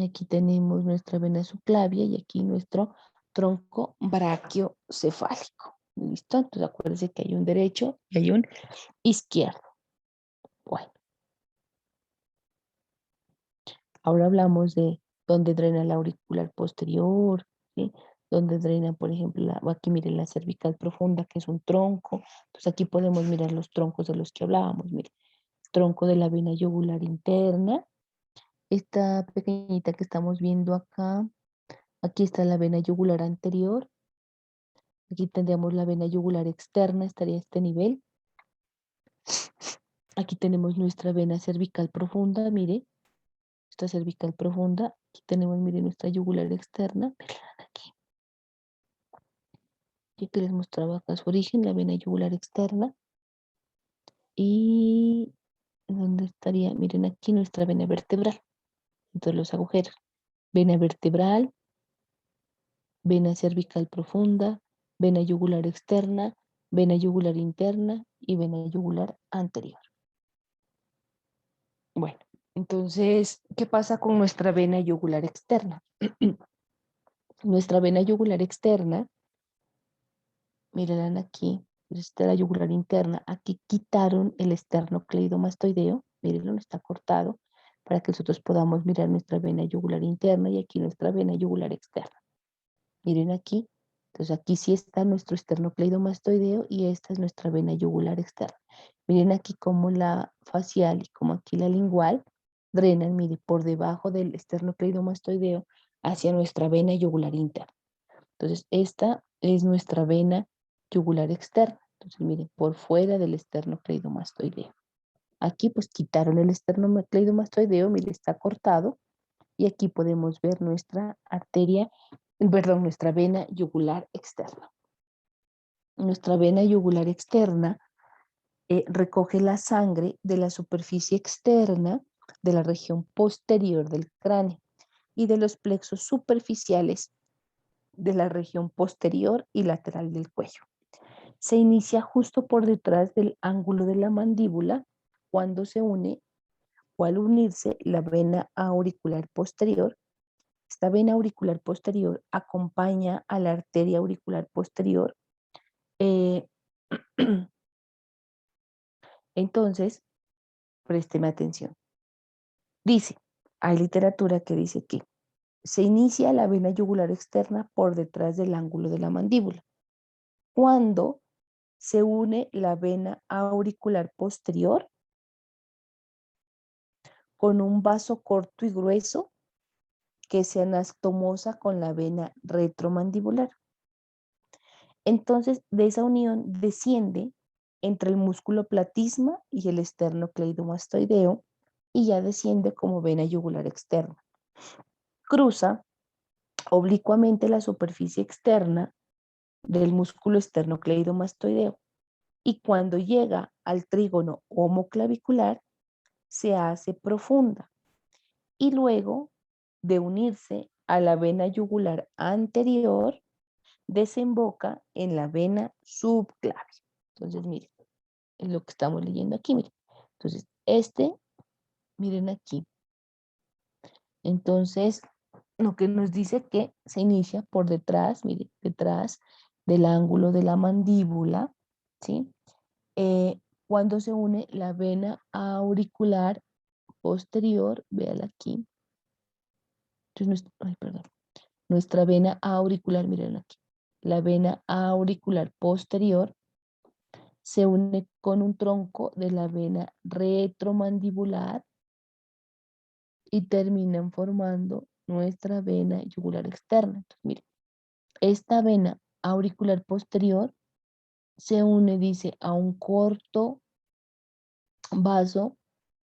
Aquí tenemos nuestra vena subclavia y aquí nuestro tronco brachiocefálico. ¿Listo? Entonces acuérdense que hay un derecho y hay un izquierdo. Bueno, ahora hablamos de dónde drena la auricular posterior, ¿sí? Donde drena, por ejemplo, aquí miren la cervical profunda, que es un tronco. Entonces aquí podemos mirar los troncos de los que hablábamos. Miren, tronco de la vena yugular interna. Esta pequeñita que estamos viendo acá, aquí está la vena yugular anterior. Aquí tendríamos la vena yugular externa, estaría a este nivel. Aquí tenemos nuestra vena cervical profunda, mire, nuestra cervical profunda. Aquí tenemos, mire, nuestra yugular externa. Aquí, aquí que les mostraba acá su origen, la vena yugular externa. Y ¿dónde estaría? Miren aquí nuestra vena vertebral. Entonces los agujeros. Vena vertebral, vena cervical profunda, vena yugular externa, vena yugular interna y vena yugular anterior. Bueno, entonces, ¿qué pasa con nuestra vena yugular externa? Nuestra vena yugular externa, miren aquí, esta es la yugular interna, aquí quitaron el esternocleidomastoideo, miren, está cortado, para que nosotros podamos mirar nuestra vena yugular interna y aquí nuestra vena yugular externa. Miren aquí. Entonces aquí sí está nuestro esternocleidomastoideo y esta es nuestra vena yugular externa. Miren aquí cómo la facial y como aquí la lingual drenan, mire, por debajo del esternocleidomastoideo hacia nuestra vena yugular interna. Entonces esta es nuestra vena yugular externa. Entonces miren, por fuera del esternocleidomastoideo. Aquí pues quitaron el esternocleidomastoideo, mire, está cortado y aquí podemos ver nuestra arteria, perdón, nuestra vena yugular externa. Nuestra vena yugular externa recoge la sangre de la superficie externa de la región posterior del cráneo y de los plexos superficiales de la región posterior y lateral del cuello. Se inicia justo por detrás del ángulo de la mandíbula cuando se une o al unirse la vena auricular posterior. Esta vena auricular posterior acompaña a la arteria auricular posterior. Eh, entonces, présteme atención. Dice, hay literatura que dice que se inicia la vena yugular externa por detrás del ángulo de la mandíbula. Cuando se une la vena auricular posterior con un vaso corto y grueso que se anastomosa con la vena retromandibular. Entonces, de esa unión desciende entre el músculo platisma y el esternocleidomastoideo y ya desciende como vena yugular externa. Cruza oblicuamente la superficie externa del músculo esternocleidomastoideo y cuando llega al trígono homoclavicular se hace profunda y luego de unirse a la vena yugular anterior desemboca en la vena subclavia. Entonces, miren, es lo que estamos leyendo aquí, miren. Entonces, miren aquí. Entonces, lo que nos dice que se inicia por detrás, miren, detrás del ángulo de la mandíbula, ¿sí? Cuando se une la vena auricular posterior, véala aquí. Entonces, ay, perdón. Nuestra vena auricular, miren aquí. La vena auricular posterior se une con un tronco de la vena retromandibular y terminan formando nuestra vena yugular externa. Entonces, mire, esta vena auricular posterior se une, dice, a un corto vaso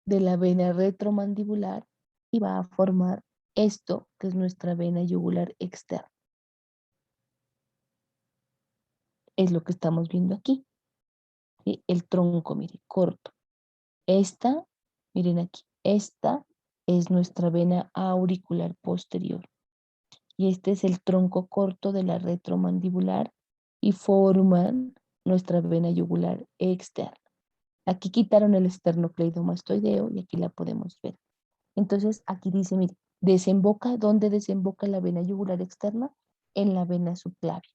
de la vena retromandibular y va a formar esto que es nuestra vena yugular externa. Es lo que estamos viendo aquí. ¿Sí? El tronco, mire, corto. Esta, miren aquí, esta es nuestra vena auricular posterior. Y este es el tronco corto de la retromandibular y forman nuestra vena yugular externa. Aquí quitaron el esternocleidomastoideo y aquí la podemos ver. Entonces aquí dice, mire, desemboca, ¿dónde desemboca la vena yugular externa? En la vena subclavia.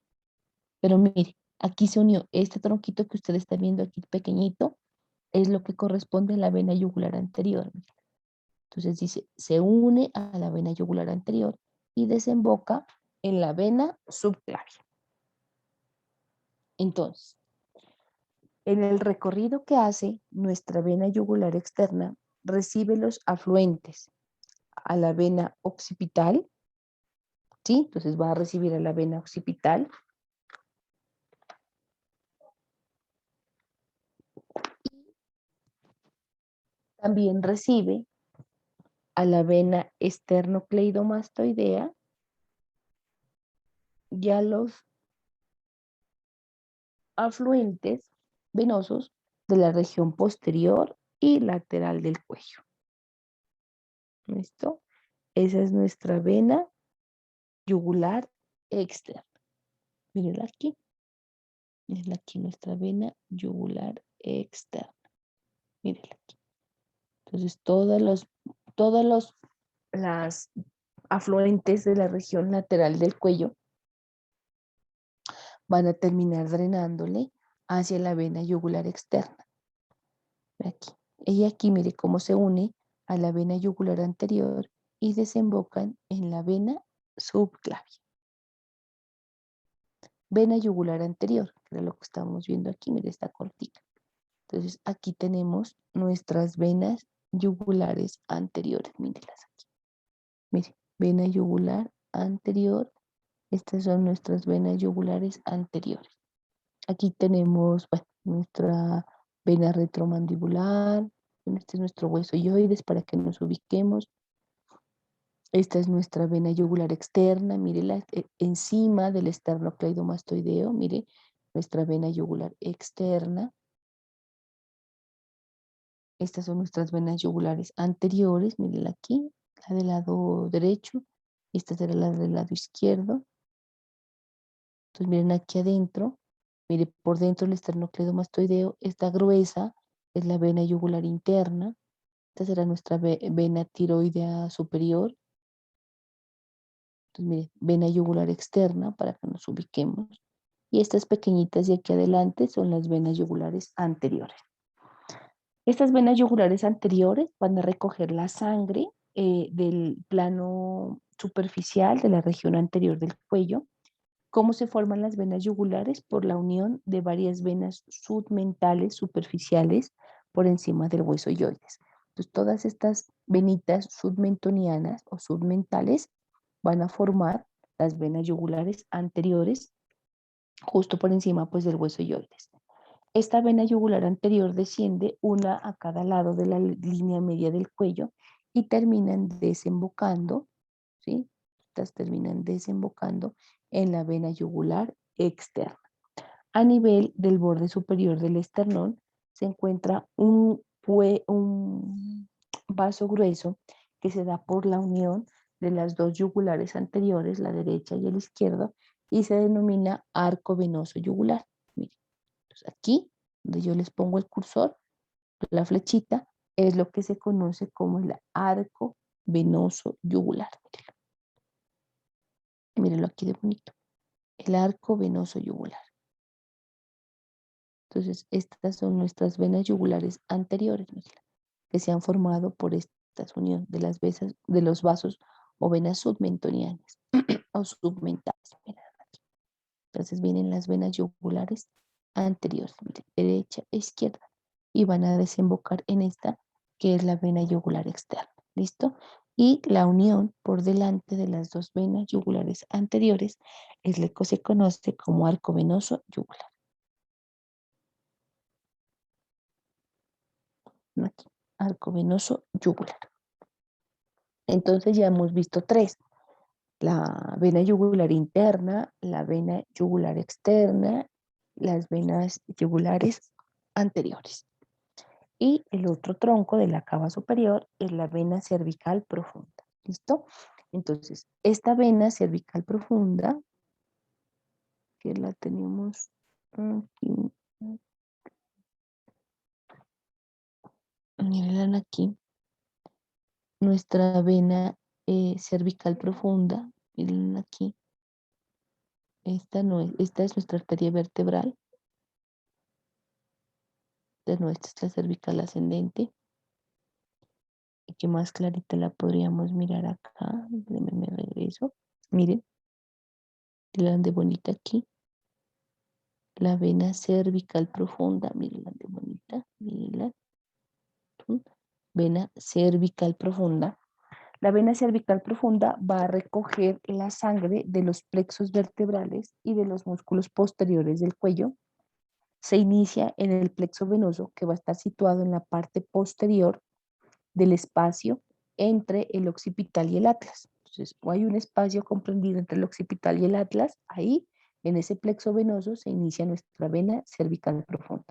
Pero mire, aquí se unió este tronquito que usted está viendo aquí pequeñito, es lo que corresponde a la vena yugular anterior. Entonces dice, se une a la vena yugular anterior y desemboca en la vena subclavia. Entonces, en el recorrido que hace nuestra vena yugular externa, recibe los afluentes a la vena occipital, ¿sí? Entonces va a recibir a la vena occipital. También recibe a la vena esternocleidomastoidea y a los afluentes venosos de la región posterior y lateral del cuello. ¿Listo? Esa es nuestra vena yugular externa. Mírenla aquí. Mírenla aquí, nuestra vena yugular externa. Mírenla aquí. Entonces, las afluentes de la región lateral del cuello van a terminar drenándole hacia la vena yugular externa. Ve aquí. Y aquí mire cómo se une a la vena yugular anterior y desembocan en la vena subclavia. vena yugular anterior, que era lo que estamos viendo aquí, mire esta cortica. Entonces aquí tenemos nuestras venas yugulares anteriores, mírenlas aquí. Mire, vena yugular anterior, estas son nuestras venas yugulares anteriores. Aquí tenemos, bueno, nuestra vena retromandibular, este es nuestro hueso yoides para que nos ubiquemos. Esta es nuestra vena yugular externa, mire encima del esternocleidomastoideo, mire nuestra vena yugular externa. Estas son nuestras venas yugulares anteriores, mírenla aquí, la del lado derecho, esta será la del lado izquierdo. Entonces miren aquí adentro, mire por dentro el esternocleidomastoideo, esta gruesa es la vena yugular interna, esta será nuestra vena tiroidea superior. Entonces mire, vena yugular externa para que nos ubiquemos. Y estas pequeñitas de aquí adelante son las venas yugulares anteriores. Estas venas yugulares anteriores van a recoger la sangre del plano superficial de la región anterior del cuello. ¿Cómo se forman las venas yugulares? Por la unión de varias venas submentales superficiales por encima del hueso yoides. Entonces, todas estas venitas submentonianas o submentales van a formar las venas yugulares anteriores justo por encima pues, del hueso yoides. Esta vena yugular anterior desciende una a cada lado de la línea media del cuello y terminan desembocando, ¿sí? Estas terminan desembocando en la vena yugular externa. A nivel del borde superior del esternón se encuentra un vaso grueso que se da por la unión de las dos yugulares anteriores, la derecha y el izquierdo, y se denomina arco venoso yugular. Miren, entonces aquí, donde yo les pongo el cursor, la flechita, es lo que se conoce como el arco venoso yugular. Mírenlo aquí de bonito. El arco venoso yugular. Entonces, estas son nuestras venas yugulares anteriores, que se han formado por esta unión de las venas, de los vasos o venas submentonianas o submentales. Entonces vienen las venas yugulares anteriores, derecha e izquierda, y van a desembocar en esta, que es la vena yugular externa. ¿Listo? Y la unión por delante de las dos venas yugulares anteriores es lo que se conoce como arco venoso yugular. Aquí, arco venoso yugular. Entonces ya hemos visto tres: la vena yugular interna, la vena yugular externa, las venas yugulares anteriores. Y el otro tronco de la cava superior es la vena cervical profunda. ¿Listo? Entonces, esta vena cervical profunda, que la tenemos aquí, miren aquí, nuestra vena cervical profunda, miren aquí, esta, no es, esta es nuestra arteria vertebral, esta es la cervical ascendente, y que más clarita la podríamos mirar acá, me regreso, miren, grande bonita aquí, la vena cervical profunda, miren de bonita, miren vena cervical profunda. La vena cervical profunda va a recoger la sangre de los plexos vertebrales y de los músculos posteriores del cuello. Se inicia en el plexo venoso, que va a estar situado en la parte posterior del espacio entre el occipital y el atlas. Entonces, o hay un espacio comprendido entre el occipital y el atlas, ahí, en ese plexo venoso, se inicia nuestra vena cervical profunda.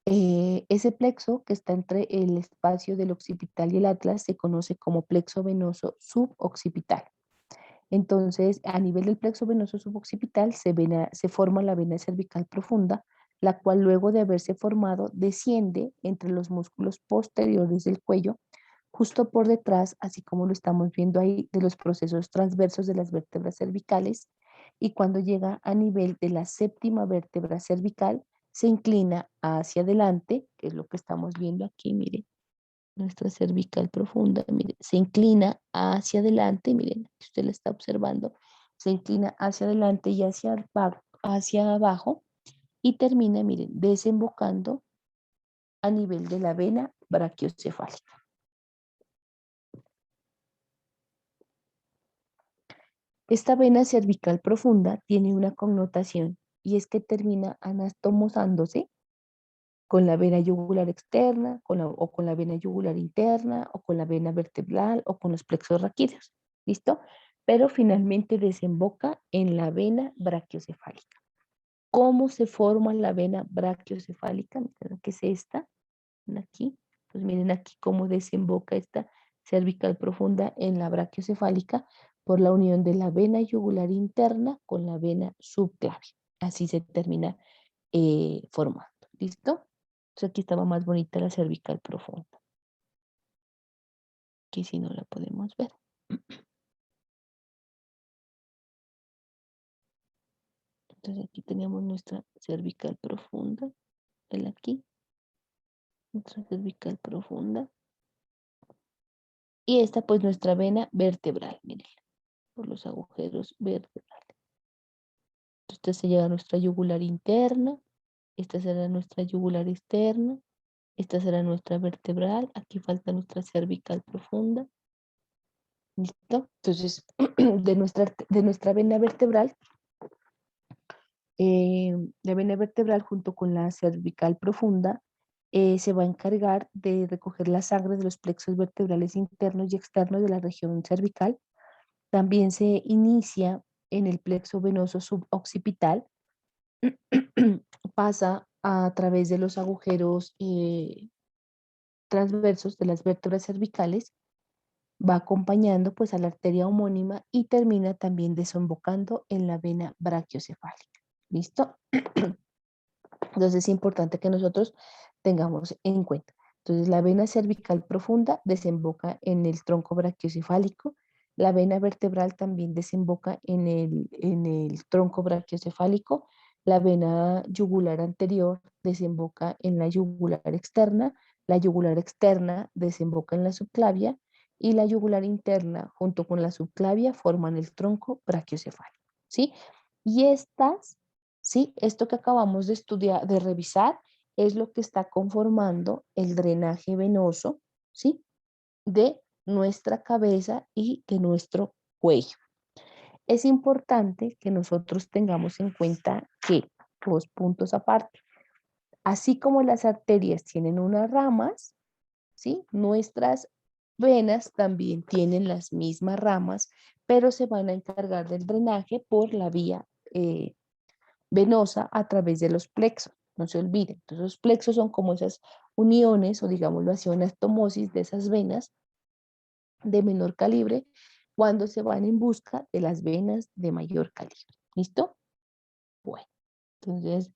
Ese plexo que está entre el espacio del occipital y el atlas se conoce como plexo venoso suboccipital. Entonces, a nivel del plexo venoso suboccipital se forma la vena cervical profunda, la cual luego de haberse formado desciende entre los músculos posteriores del cuello, justo por detrás, así como lo estamos viendo ahí, de los procesos transversos de las vértebras cervicales, y cuando llega a nivel de la séptima vértebra cervical, se inclina hacia adelante, que es lo que estamos viendo aquí, mire, nuestra cervical profunda, mire, se inclina hacia adelante, miren, usted la está observando, se inclina hacia adelante y hacia abajo y termina, miren, desembocando a nivel de la vena brachiocefálica. Esta vena cervical profunda tiene una connotación y es que termina anastomosándose con la vena yugular externa o con la vena yugular interna o con la vena vertebral o con los plexos raquídeos. ¿Listo? Pero finalmente desemboca en la vena brachiocefálica. ¿Cómo se forma la vena brachiocefálica? Miren que es esta, aquí. Pues miren aquí cómo desemboca esta cervical profunda en la brachiocefálica por la unión de la vena yugular interna con la vena subclavia. Así se termina formando. ¿Listo? Entonces aquí estaba más bonita la cervical profunda. Aquí si no la podemos ver. Entonces aquí tenemos nuestra cervical profunda. El aquí. Nuestra cervical profunda. Y esta pues nuestra vena vertebral. Miren, por los agujeros vertebrales. Esta sería nuestra yugular interna. Esta será nuestra yugular externa. Esta será nuestra vertebral. Aquí falta nuestra cervical profunda. ¿Listo? Entonces, de nuestra vena vertebral, la vena vertebral junto con la cervical profunda se va a encargar de recoger la sangre de los plexos vertebrales internos y externos de la región cervical. También se inicia en el plexo venoso suboccipital, pasa a través de los agujeros transversos de las vértebras cervicales, va acompañando pues a la arteria homónima y termina también desembocando en la vena brachiocefálica. ¿Listo? Entonces es importante que nosotros tengamos en cuenta. Entonces la vena cervical profunda desemboca en el tronco brachiocefálico, la vena vertebral también desemboca en el tronco brachiocefálico, la vena yugular anterior desemboca en la yugular externa desemboca en la subclavia y la yugular interna junto con la subclavia forman el tronco brachiocefálico, ¿sí? Y estas, ¿sí? Esto que acabamos de estudiar, de revisar, es lo que está conformando el drenaje venoso, ¿sí? De nuestra cabeza y de nuestro cuello. Es importante que nosotros tengamos en cuenta que, dos puntos aparte, así como las arterias tienen unas ramas, ¿sí? Nuestras venas también tienen las mismas ramas, pero se van a encargar del drenaje por la vía venosa a través de los plexos. No se olviden. Entonces, los plexos son como esas uniones, o digámoslo así, una estomosis de esas venas de menor calibre cuando se van en busca de las venas de mayor calibre. ¿Listo? Bueno, entonces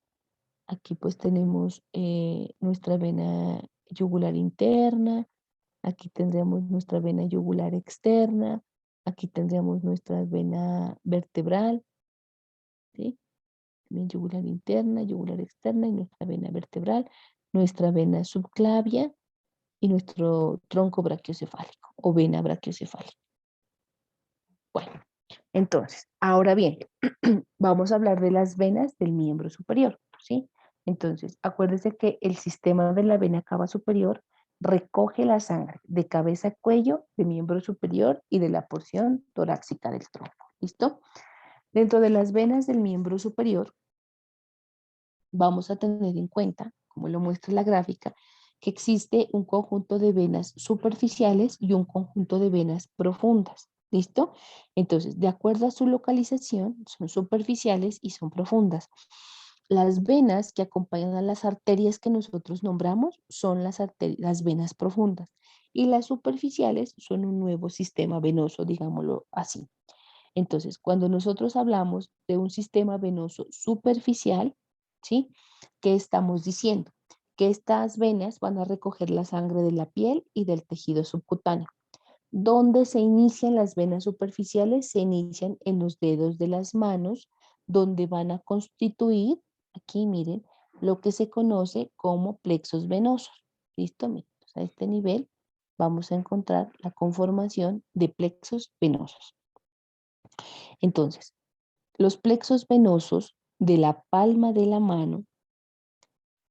aquí pues tenemos nuestra vena yugular interna, aquí tendríamos nuestra vena yugular externa, aquí tendríamos nuestra vena vertebral, ¿sí? También yugular interna, yugular externa y nuestra vena vertebral, nuestra vena subclavia y nuestro tronco brachiocefálico o vena brachiocefálica. Bueno, entonces, ahora bien, vamos a hablar de las venas del miembro superior, ¿sí? Entonces, acuérdense que el sistema de la vena cava superior recoge la sangre de cabeza a cuello, de miembro superior y de la porción torácica del tronco. ¿Listo? Dentro de las venas del miembro superior, vamos a tener en cuenta, como lo muestra la gráfica, que existe un conjunto de venas superficiales y un conjunto de venas profundas. ¿Listo? Entonces, de acuerdo a su localización, son superficiales y son profundas. Las venas que acompañan a las arterias que nosotros nombramos son las venas profundas y las superficiales son un nuevo sistema venoso, digámoslo así. Entonces, cuando nosotros hablamos de un sistema venoso superficial, ¿sí? ¿Qué estamos diciendo? Que estas venas van a recoger la sangre de la piel y del tejido subcutáneo. ¿Dónde se inician las venas superficiales? Se inician en los dedos de las manos, donde van a constituir, aquí miren, lo que se conoce como plexos venosos. ¿Listo? Miren, pues a este nivel vamos a encontrar la conformación de plexos venosos. Entonces, los plexos venosos de la palma de la mano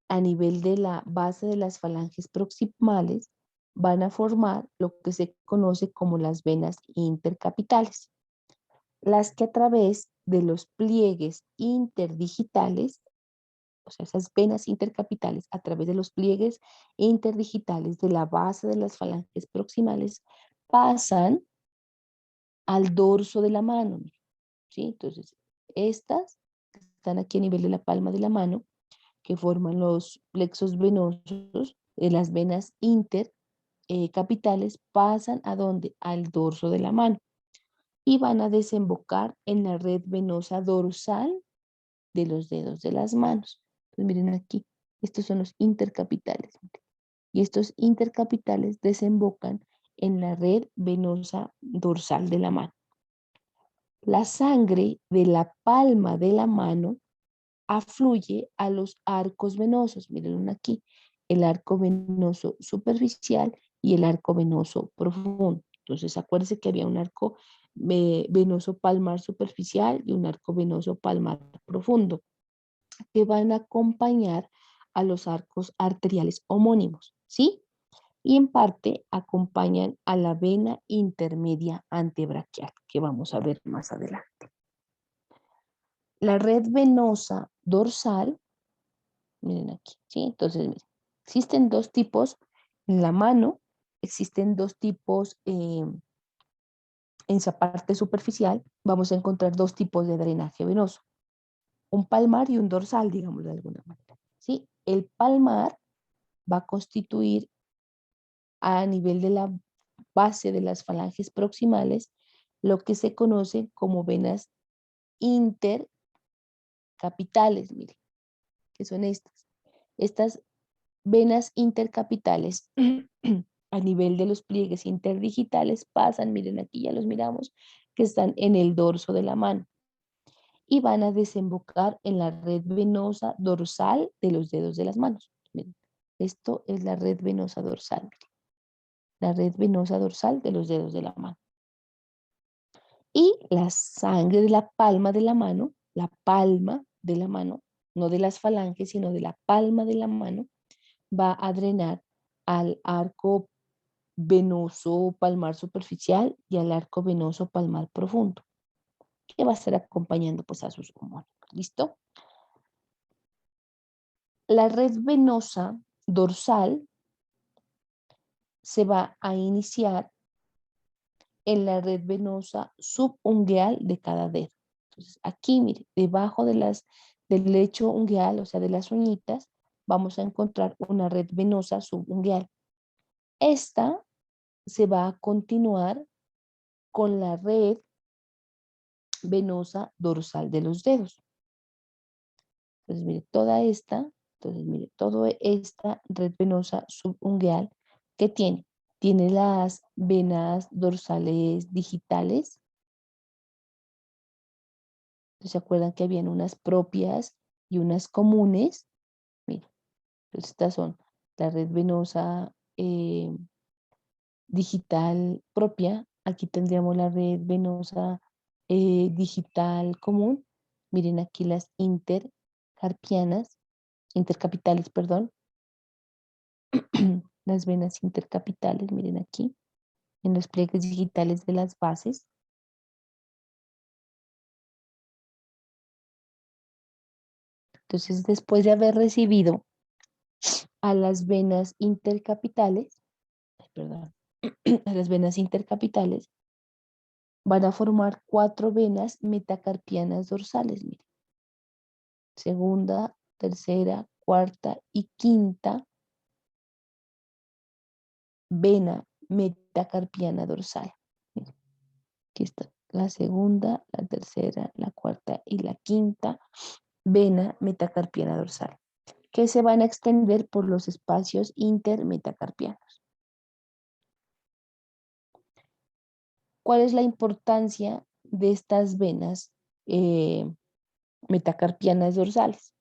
a nivel de la base de las falanges proximales van a formar lo que se conoce como las venas intercapitales, las que a través de los pliegues interdigitales, o sea, esas venas intercapitales a través de los pliegues interdigitales de la base de las falanges proximales pasan al dorso de la mano, ¿sí? Entonces, estas que están aquí a nivel de la palma de la mano, que forman los plexos venosos de las venas intercapitales, pasan ¿a dónde? Al dorso de la mano y van a desembocar en la red venosa dorsal de los dedos de las manos. Entonces, miren aquí, estos son los intercapitales. Y estos intercapitales desembocan en la red venosa dorsal de la mano. La sangre de la palma de la mano afluye a los arcos venosos. Miren aquí, el arco venoso superficial y el arco venoso profundo. Entonces, acuérdense que había un arco venoso palmar superficial y un arco venoso palmar profundo, que van a acompañar a los arcos arteriales homónimos, ¿sí? Y en parte acompañan a la vena intermedia antebraquial, que vamos a ver más adelante. La red venosa dorsal, miren aquí, ¿sí? Entonces, miren, existen dos tipos en la mano, existen dos tipos en esa parte superficial, vamos a encontrar dos tipos de drenaje venoso, un palmar y un dorsal, digamos de alguna manera, ¿sí? El palmar va a constituir a nivel de la base de las falanges proximales lo que se conoce como venas intercapitales, miren, que son estas. Estas venas intercapitales a nivel de los pliegues interdigitales pasan, miren aquí ya los miramos, que están en el dorso de la mano y van a desembocar en la red venosa dorsal de los dedos de las manos. Miren, esto es la red venosa dorsal, miren, la red venosa dorsal de los dedos de la mano. Y la sangre de la palma de la mano, no de las falanges, sino de la palma de la mano, va a drenar al arco venoso palmar superficial y al arco venoso palmar profundo, que va a estar acompañando pues a sus homónimos. ¿Listo? La red venosa dorsal se va a iniciar en la red venosa subungueal de cada dedo. Entonces, aquí, mire, debajo del lecho ungueal, o sea, de las uñitas, vamos a encontrar una red venosa subungueal. Esta se va a continuar con la red venosa dorsal de los dedos. Entonces, mire, toda esta red venosa subungueal que tiene las venas dorsales digitales. ¿Se acuerdan que habían unas propias y unas comunes? Mire, estas son la red venosa digital propia. Aquí tendríamos la red venosa digital común. Miren aquí las intercapitales, perdón. Las venas intercapitales, miren aquí, en los pliegues digitales de las bases. Entonces, después de haber recibido a las venas intercapitales, perdón, a las venas intercapitales, van a formar 4 venas metacarpianas dorsales, miren. Segunda, tercera, cuarta y quinta vena metacarpiana dorsal. Miren, aquí está la segunda, la tercera, la cuarta y la quinta vena metacarpiana dorsal, que se van a extender por los espacios intermetacarpianos. ¿Cuál es la importancia de estas venas metacarpianas dorsales?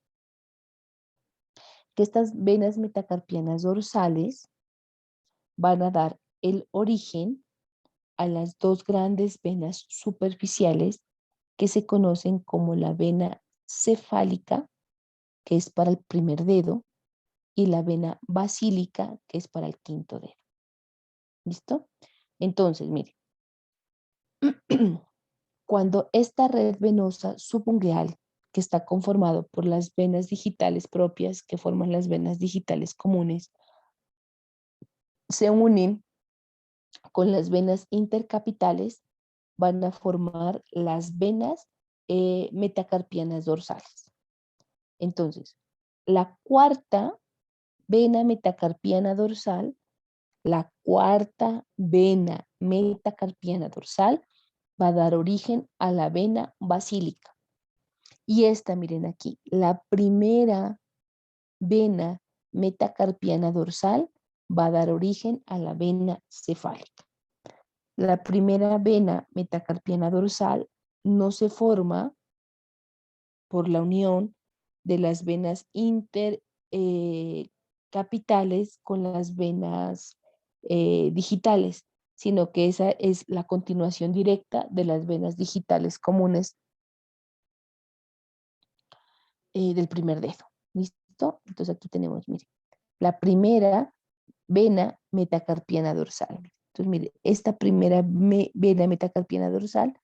Que estas venas metacarpianas dorsales van a dar el origen a las dos grandes venas superficiales que se conocen como la vena cefálica, que es para el primer dedo, y la vena basílica, que es para el quinto dedo. ¿Listo? Entonces, mire, cuando esta red venosa subungueal, que está conformado por las venas digitales propias que forman las venas digitales comunes, se unen con las venas intercapitales, van a formar las venas metacarpianas dorsales. Entonces, la cuarta vena metacarpiana dorsal, la cuarta vena metacarpiana dorsal va a dar origen a la vena basílica. Y esta, miren aquí, la primera vena metacarpiana dorsal va a dar origen a la vena cefálica. La primera vena metacarpiana dorsal no se forma por la unión de las venas intercapitales con las venas digitales, sino que esa es la continuación directa de las venas digitales comunes del primer dedo. ¿Listo? Entonces aquí tenemos, mire, la primera vena metacarpiana dorsal. Entonces, mire, esta primera vena metacarpiana dorsal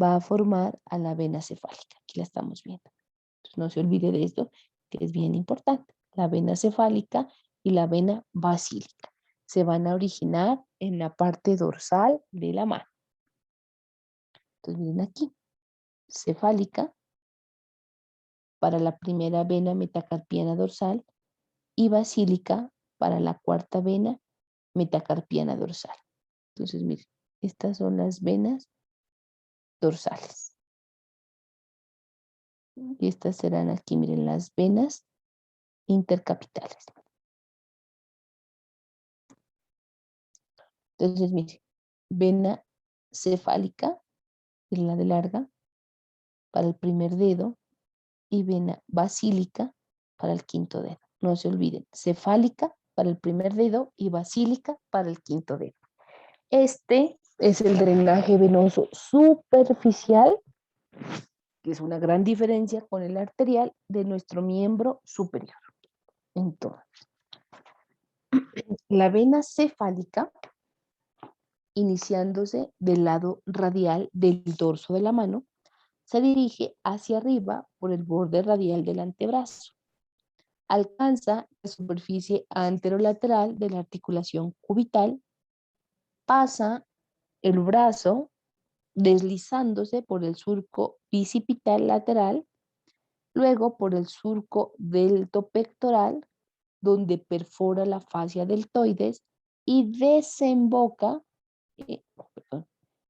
va a formar a la vena cefálica. Aquí la estamos viendo. Entonces, no se olvide de esto, que es bien importante. La vena cefálica y la vena basílica se van a originar en la parte dorsal de la mano. Entonces, miren aquí, cefálica para la primera vena metacarpiana dorsal y basílica para la cuarta vena metacarpiana dorsal. Entonces, miren, estas son las venas dorsales. Y estas serán aquí, miren, las venas intercapitales. Entonces, miren, vena cefálica, que es la de larga, para el primer dedo, y vena basílica para el quinto dedo. No se olviden, cefálica para el primer dedo y basílica para el quinto dedo. Este es el drenaje venoso superficial, que es una gran diferencia con el arterial de nuestro miembro superior. Entonces, la vena cefálica, iniciándose del lado radial del dorso de la mano, se dirige hacia arriba por el borde radial del antebrazo. Alcanza la superficie anterolateral de la articulación cubital, pasa el brazo deslizándose por el surco bicipital lateral, luego por el surco deltopectoral, donde perfora la fascia deltoides y desemboca, eh, perdón,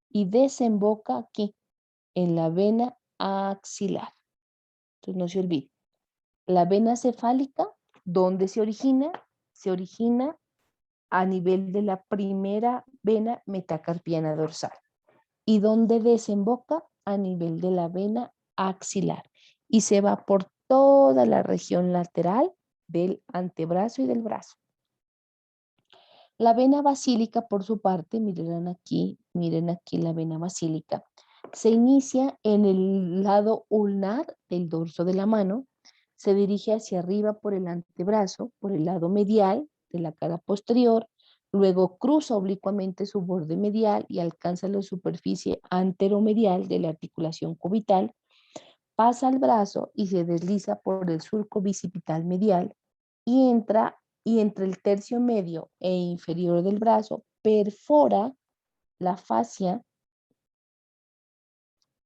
y desemboca aquí en la vena axilar. Entonces no se olvide, la vena cefálica, ¿dónde se origina? Se origina a nivel de la primera vena metacarpiana dorsal. ¿Y dónde desemboca? A nivel de la vena axilar. Y se va por toda la región lateral del antebrazo y del brazo. La vena basílica, por su parte, miren aquí la vena basílica, se inicia en el lado ulnar del dorso de la mano, se dirige hacia arriba por el antebrazo, por el lado medial de la cara posterior, luego cruza oblicuamente su borde medial y alcanza la superficie anteromedial de la articulación cubital, pasa al brazo y se desliza por el surco bicipital medial y entra y entre el tercio medio e inferior del brazo perfora la fascia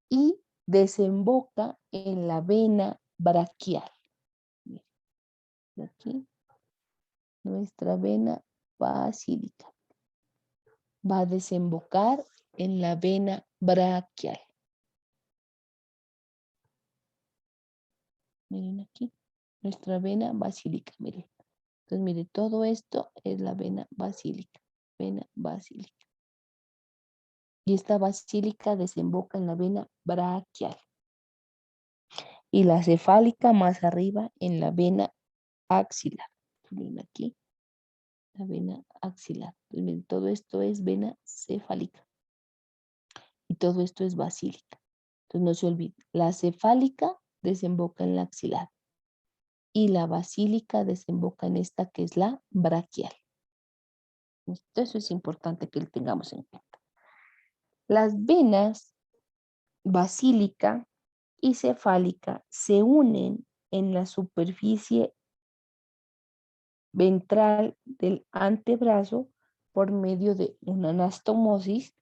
y desemboca en la vena braquial. Aquí, nuestra vena basílica va a desembocar en la vena braquial. Miren aquí, nuestra vena basílica, miren. Entonces, mire, todo esto es la vena basílica, vena basílica. Y esta basílica desemboca en la vena braquial. Y la cefálica más arriba en la vena axilar. Miren aquí, la vena axilar. Entonces, miren, todo esto es vena cefálica. Y todo esto es basílica. Entonces no se olvide, la cefálica desemboca en la axilar y la basílica desemboca en esta que es la braquial. Eso es importante que lo tengamos en cuenta. Las venas basílica y cefálica se unen en la superficie ventral del antebrazo por medio de una anastomosis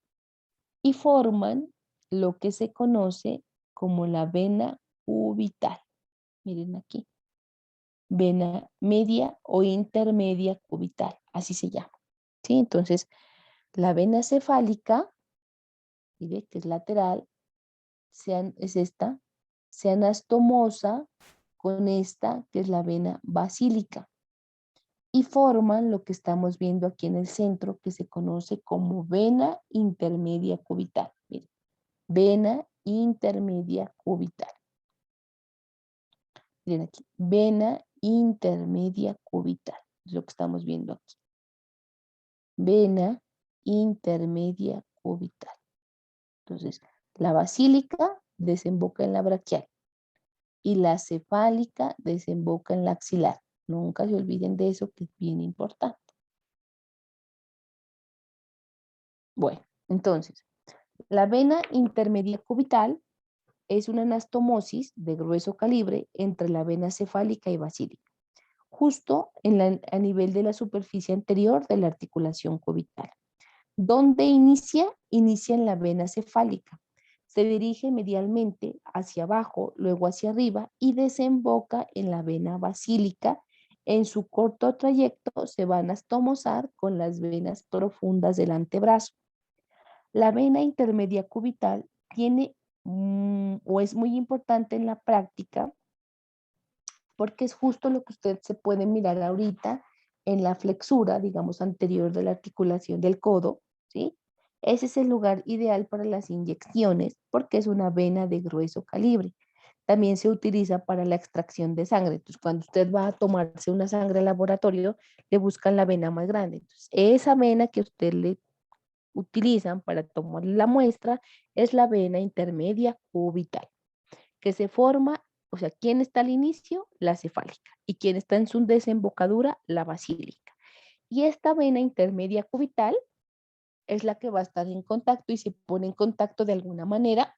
y forman lo que se conoce como la vena cubital. Miren aquí, vena media o intermedia cubital, así se llama. ¿Sí? Entonces, la vena cefálica, mire, que es lateral, es esta, se anastomosa con esta, que es la vena basílica, y forman lo que estamos viendo aquí en el centro, que se conoce como vena intermedia cubital. Miren, vena intermedia cubital. Miren aquí, vena intermedia cubital, es lo que estamos viendo aquí. Vena intermedia cubital. Entonces, la basílica desemboca en la braquial y la cefálica desemboca en la axilar. Nunca se olviden de eso, que es bien importante. Bueno, entonces, la vena intermedia cubital es una anastomosis de grueso calibre entre la vena cefálica y basílica, justo a nivel de la superficie anterior de la articulación cubital. ¿Dónde inicia? Inicia en la vena cefálica. Se dirige medialmente hacia abajo, luego hacia arriba y desemboca en la vena basílica. En su corto trayecto se van a anastomosar con las venas profundas del antebrazo. La vena intermedia cubital tiene o es muy importante en la práctica porque es justo lo que usted se puede mirar ahorita en la flexura, digamos, anterior de la articulación del codo, ¿sí? Ese es el lugar ideal para las inyecciones porque es una vena de grueso calibre. También se utiliza para la extracción de sangre. Entonces, cuando usted va a tomarse una sangre al laboratorio, le buscan la vena más grande. Entonces, esa vena que usted le utilizan para tomar la muestra es la vena intermedia cubital, que se forma, o sea, ¿quién está al inicio? La cefálica. ¿Y quién está en su desembocadura? La basílica. Y esta vena intermedia cubital es la que va a estar en contacto y se pone en contacto de alguna manera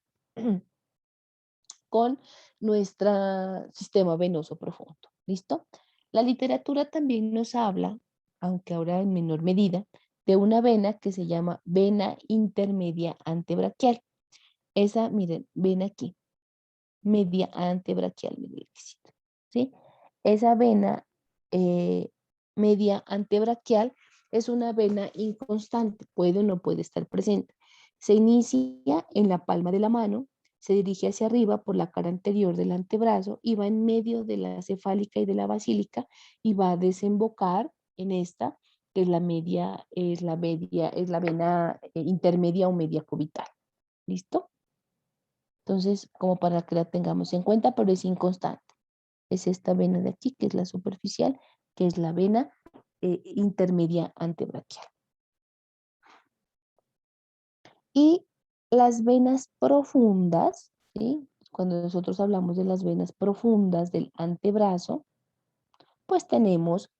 con nuestro sistema venoso profundo. ¿Listo? La literatura también nos habla, aunque ahora en menor medida, de una vena que se llama vena intermedia antebraquial. Esa, miren, ven aquí, media antebraquial, miren, ¿sí? Esa vena media antebraquial es una vena inconstante, puede o no puede estar presente. Se inicia en la palma de la mano, se dirige hacia arriba por la cara anterior del antebrazo y va en medio de la cefálica y de la basílica y va a desembocar en esta, que es es la vena intermedia o media cubital. ¿Listo? Entonces, como para que la tengamos en cuenta, pero es inconstante. Es esta vena de aquí, que es la superficial, que es la vena intermedia antebraquial. Y las venas profundas, ¿sí? Cuando nosotros hablamos de las venas profundas del antebrazo, pues tenemos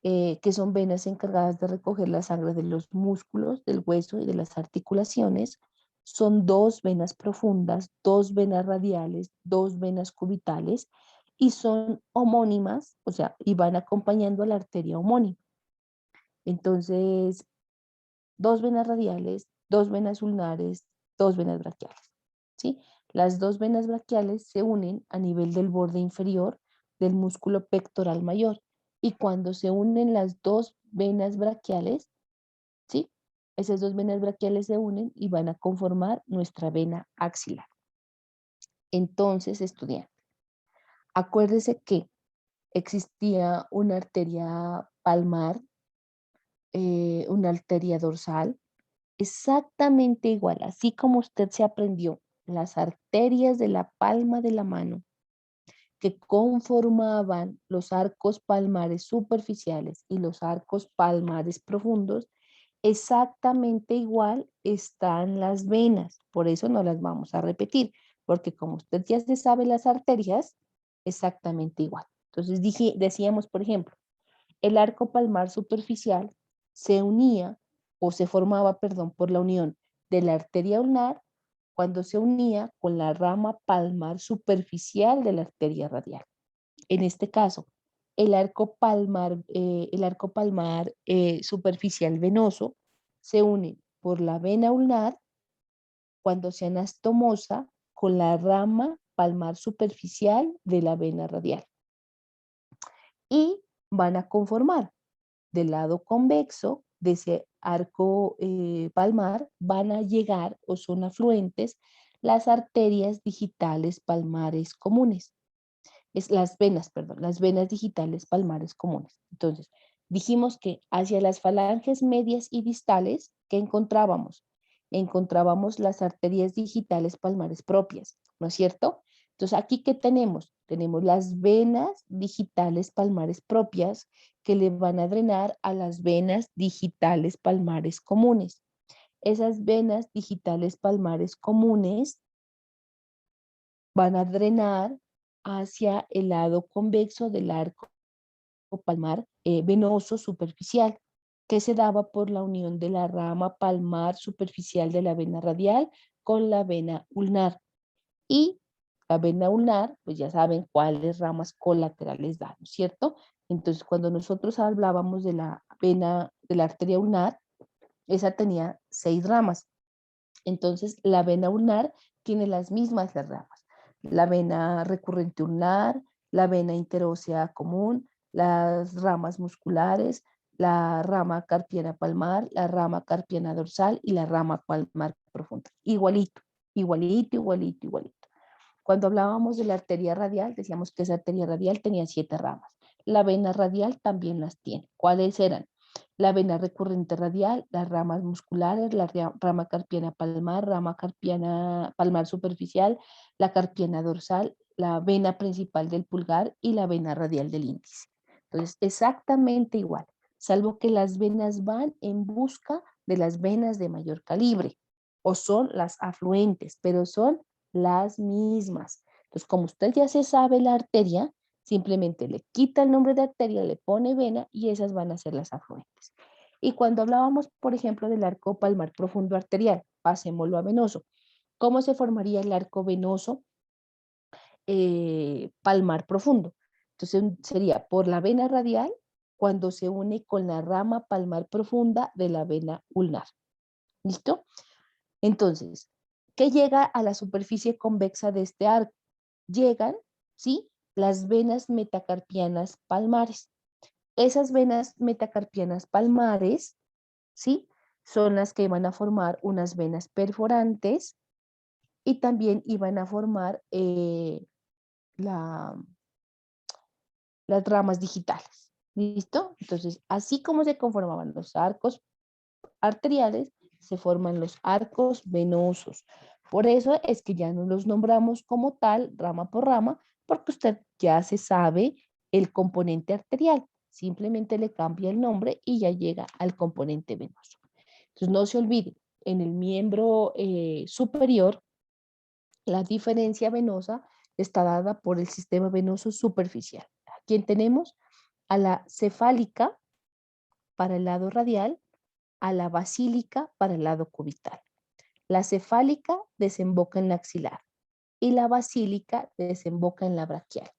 que son venas encargadas de recoger la sangre de los músculos, del hueso y de las articulaciones. Son dos venas profundas, dos venas radiales, dos venas cubitales y son homónimas, o sea, y van acompañando a la arteria homónima. Entonces, dos venas radiales, dos venas ulnares, dos venas braquiales, ¿sí? Las dos venas braquiales se unen a nivel del borde inferior del músculo pectoral mayor y cuando se unen las dos venas braquiales, ¿sí? Esas dos venas braquiales se unen y van a conformar nuestra vena axilar. Entonces, estudiante, acuérdese que existía una arteria palmar, una arteria dorsal, exactamente igual, así como usted se aprendió las arterias de la palma de la mano que conformaban los arcos palmares superficiales y los arcos palmares profundos, Exactamente igual están las venas, por eso no las vamos a repetir, porque como usted ya se sabe las arterias, exactamente igual. Entonces decíamos, por ejemplo, el arco palmar superficial se unía o se formaba, perdón, por la unión de la arteria ulnar cuando se unía con la rama palmar superficial de la arteria radial. En este caso, el arco palmar superficial venoso se une por la vena ulnar cuando se anastomosa con la rama palmar superficial de la vena radial y van a conformar del lado convexo de ese arco palmar, van a llegar o son afluentes las arterias digitales palmares comunes. Es las venas, perdón, las venas digitales palmares comunes. Entonces, dijimos que hacia las falanges medias y distales, ¿qué encontrábamos? Encontrábamos las arterias digitales palmares propias, ¿no es cierto? Entonces, aquí, ¿qué tenemos? Tenemos las venas digitales palmares propias que le van a drenar a las venas digitales palmares comunes. Esas venas digitales palmares comunes van a drenar hacia el lado convexo del arco palmar venoso superficial, que se daba por la unión de la rama palmar superficial de la vena radial con la vena ulnar. Y la vena ulnar, pues ya saben cuáles ramas colaterales da, ¿no es cierto? Entonces, cuando nosotros hablábamos de la vena, de la arteria ulnar, esa tenía 6 ramas. Entonces, la vena ulnar tiene las mismas ramas. La vena recurrente ulnar, la vena interósea común, las ramas musculares, la rama carpiana palmar, la rama carpiana dorsal y la rama palmar profunda. Igualito, igualito, igualito, igualito. Cuando hablábamos de la arteria radial, decíamos que esa arteria radial tenía 7 ramas. La vena radial también las tiene. ¿Cuáles eran? La vena recurrente radial, las ramas musculares, la rama carpiana palmar, rama carpiana palmar superficial, la carpiana dorsal, la vena principal del pulgar y la vena radial del índice. Entonces, exactamente igual, salvo que las venas van en busca de las venas de mayor calibre o son las afluentes, pero son las mismas. Entonces, como usted ya se sabe la arteria, simplemente le quita el nombre de arteria, le pone vena y esas van a ser las afluentes. Y cuando hablábamos, por ejemplo, del arco palmar profundo arterial, pasémoslo a venoso. ¿Cómo se formaría el arco venoso palmar profundo? Entonces sería por la vena radial cuando se une con la rama palmar profunda de la vena ulnar. ¿Listo? Entonces, ¿qué llega a la superficie convexa de este arco? Llegan, ¿sí? Las venas metacarpianas palmares. Esas venas metacarpianas palmares, ¿sí? Son las que van a formar unas venas perforantes y también iban a formar la, las ramas digitales. ¿Listo? Entonces, así como se conformaban los arcos arteriales, se forman los arcos venosos. Por eso es que ya no los nombramos como tal, rama por rama, porque usted ya se sabe el componente arterial. Simplemente le cambia el nombre y ya llega al componente venoso. Entonces no se olvide, en el miembro superior, la diferencia venosa está dada por el sistema venoso superficial. Aquí tenemos a la cefálica para el lado radial, a la basílica para el lado cubital. La cefálica desemboca en la axilar y la basílica desemboca en la braquial.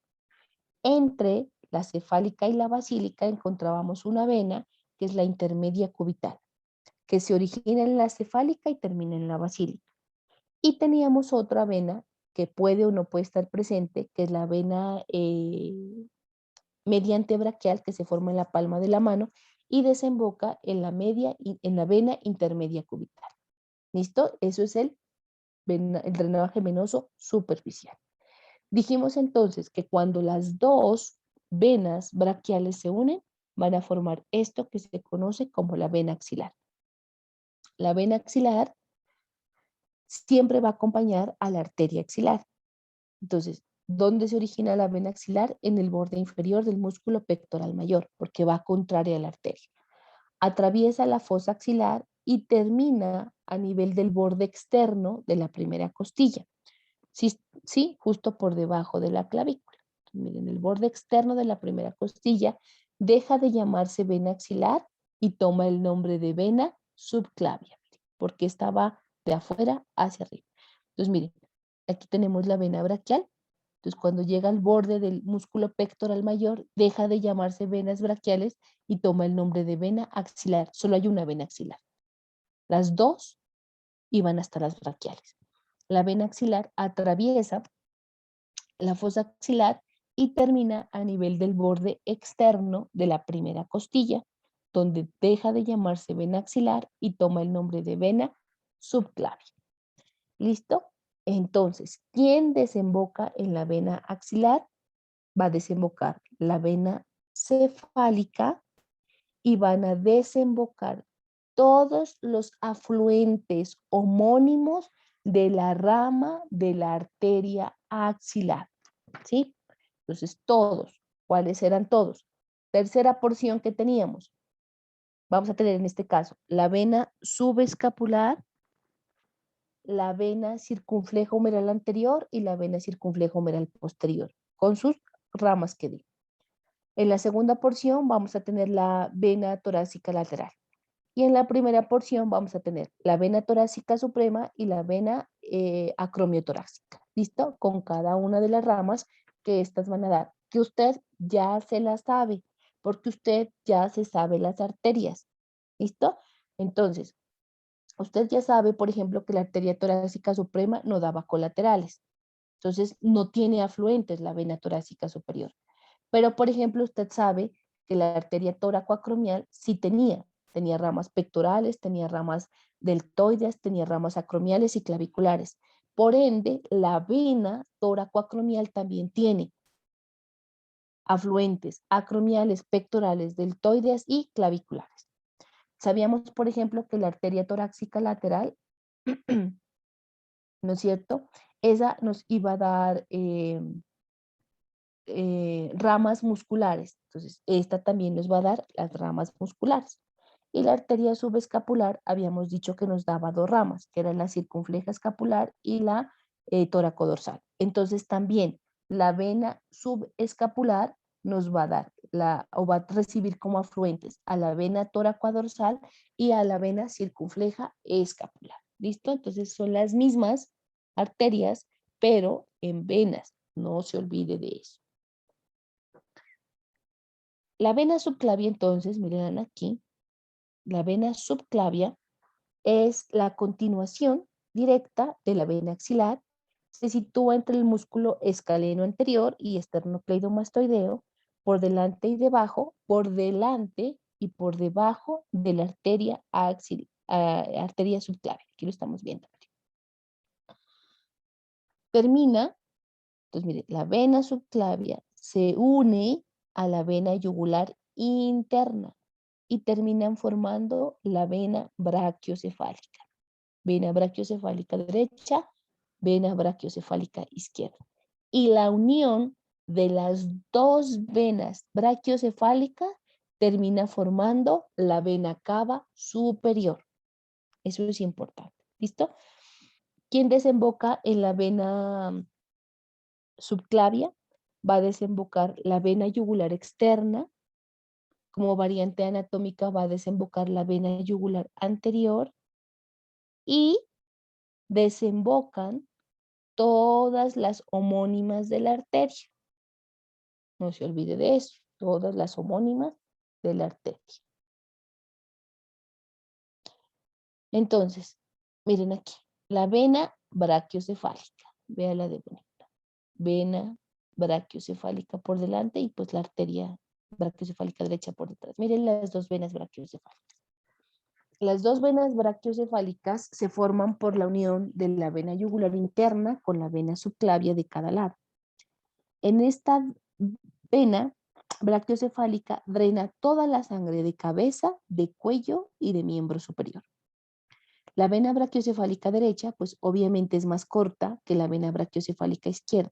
Entre la cefálica y la basílica encontrábamos una vena que es la intermedia cubital, que se origina en la cefálica y termina en la basílica. Y teníamos otra vena que puede o no puede estar presente, que es la vena mediante braquial que se forma en la palma de la mano y desemboca en la vena intermedia cubital. ¿Listo? Eso es el drenaje venoso superficial. Dijimos entonces que cuando las dos venas braquiales se unen, van a formar esto que se conoce como la vena axilar. La vena axilar siempre va a acompañar a la arteria axilar. Entonces, ¿dónde se origina la vena axilar? En el borde inferior del músculo pectoral mayor, porque va contraria a la arteria. atraviesa la fosa axilar y termina a nivel del borde externo de la primera costilla. Sí, sí, justo por debajo de la clavícula. Miren, el borde externo de la primera costilla deja de llamarse vena axilar y toma el nombre de vena subclavia, porque estaba de afuera hacia arriba. Entonces, miren, aquí tenemos la vena braquial. Entonces, cuando llega al borde del músculo pectoral mayor, deja de llamarse venas braquiales y toma el nombre de vena axilar. Solo hay una vena axilar. Las dos iban hasta las braquiales. La vena axilar atraviesa la fosa axilar y termina a nivel del borde externo de la primera costilla, donde deja de llamarse vena axilar y toma el nombre de vena subclavia. ¿Listo? Entonces, ¿quién desemboca en la vena axilar? Va a desembocar la vena cefálica y van a desembocar todos los afluentes homónimos de la rama de la arteria axilar. ¿Sí? Entonces, todos. ¿Cuáles eran todos? Tercera porción que teníamos. Vamos a tener en este caso la vena subescapular, la vena circunfleja humeral anterior y la vena circunfleja humeral posterior, con sus ramas que di. En la segunda porción vamos a tener la vena torácica lateral. Y en la primera porción vamos a tener la vena torácica suprema y la vena acromiotorácica. ¿Listo? Con cada una de las ramas que estas van a dar. Que usted ya se las sabe, porque usted ya se sabe las arterias. ¿Listo? Entonces, usted ya sabe, por ejemplo, que la arteria torácica suprema no daba colaterales. Entonces, no tiene afluentes la vena torácica superior. Pero, por ejemplo, usted sabe que la arteria toracoacromial sí tenía ramas pectorales, tenía ramas deltoides, tenía ramas acromiales y claviculares. Por ende, la vena toracoacromial también tiene afluentes acromiales, pectorales, deltoides y claviculares. Sabíamos, por ejemplo, que la arteria torácica lateral, ¿no es cierto? Esa nos iba a dar ramas musculares. Entonces, esta también nos va a dar las ramas musculares. Y la arteria subescapular, habíamos dicho que nos daba dos ramas, que eran la circunfleja escapular y la toracodorsal. Entonces, también la vena subescapular nos va a dar o va a recibir como afluentes a la vena toracodorsal y a la vena circunfleja escapular. ¿Listo? Entonces, son las mismas arterias, pero en venas. No se olvide de eso. La vena subclavia, entonces, miren aquí, la vena subclavia es la continuación directa de la vena axilar, se sitúa entre el músculo escaleno anterior y esternocleidomastoideo, por delante y debajo, por delante y por debajo de la arteria subclavia. Aquí lo estamos viendo. Termina, entonces mire, la vena subclavia se une a la vena yugular interna y terminan formando la vena brachiocefálica. Vena brachiocefálica derecha, vena brachiocefálica izquierda. Y la unión de las dos venas brachiocefálicas termina formando la vena cava superior. Eso es importante. ¿Listo? ¿Quién desemboca en la vena subclavia? Va a desembocar la vena yugular externa. Como variante anatómica va a desembocar la vena yugular anterior y desembocan todas las homónimas de la arteria. No se olvide de eso, todas las homónimas de la arteria. Entonces, miren aquí, la vena brachiocefálica, véala de bonita. Vena brachiocefálica por delante y pues la arteria brachiocefálica derecha por detrás. Miren las dos venas brachiocefálicas. Las dos venas brachiocefálicas se forman por la unión de la vena yugular interna con la vena subclavia de cada lado. En esta vena brachiocefálica drena toda la sangre de cabeza, de cuello y de miembro superior. La vena brachiocefálica derecha, pues obviamente es más corta que la vena brachiocefálica izquierda.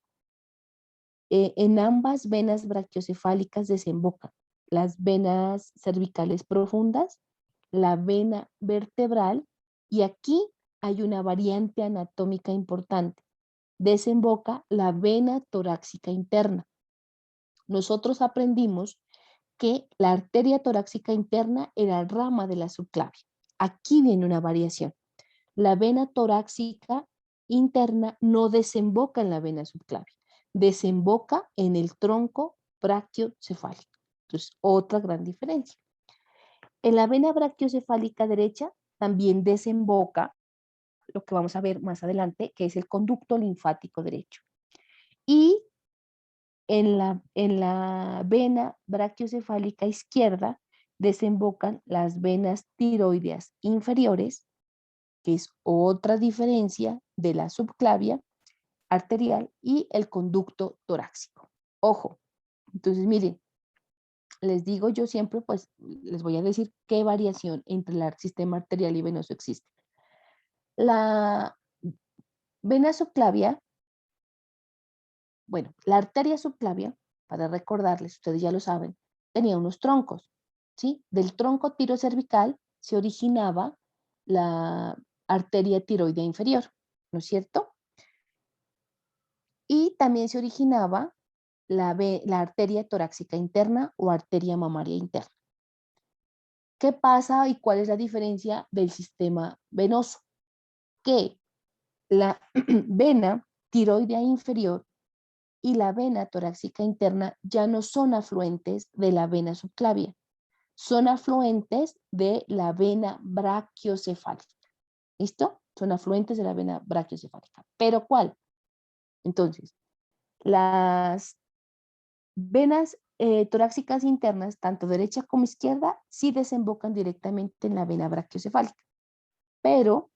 En ambas venas brachiocefálicas desembocan las venas cervicales profundas la vena vertebral y aquí hay una variante anatómica importante. Desemboca la vena torácica interna. Nosotros aprendimos que la arteria torácica interna era rama de la subclavia. Aquí viene una variación. La vena torácica interna no desemboca en la vena subclavia, desemboca en el tronco brachiocefálico. Entonces, otra gran diferencia. En la vena brachiocefálica derecha también desemboca lo que vamos a ver más adelante, que es el conducto linfático derecho. Y en la vena brachiocefálica izquierda desembocan las venas tiroideas inferiores, que es otra diferencia de la subclavia arterial y el conducto torácico. Ojo, entonces miren, les digo yo siempre, pues les voy a decir qué variación entre el sistema arterial y venoso existe. La vena subclavia, bueno, la arteria subclavia, para recordarles, ustedes ya lo saben, tenía unos troncos, ¿sí? Del tronco tirocervical se originaba la arteria tiroidea inferior, ¿no es cierto? Y también se originaba la arteria torácica interna o arteria mamaria interna. ¿Qué pasa y cuál es la diferencia del sistema venoso? Que la vena tiroidea inferior y la vena torácica interna ya no son afluentes de la vena subclavia, son afluentes de la vena brachiocefálica. ¿Listo? Son afluentes de la vena brachiocefálica. ¿Pero cuál? Entonces, las venas torácicas internas, tanto derecha como izquierda, sí desembocan directamente en la vena brachiocefálica, pero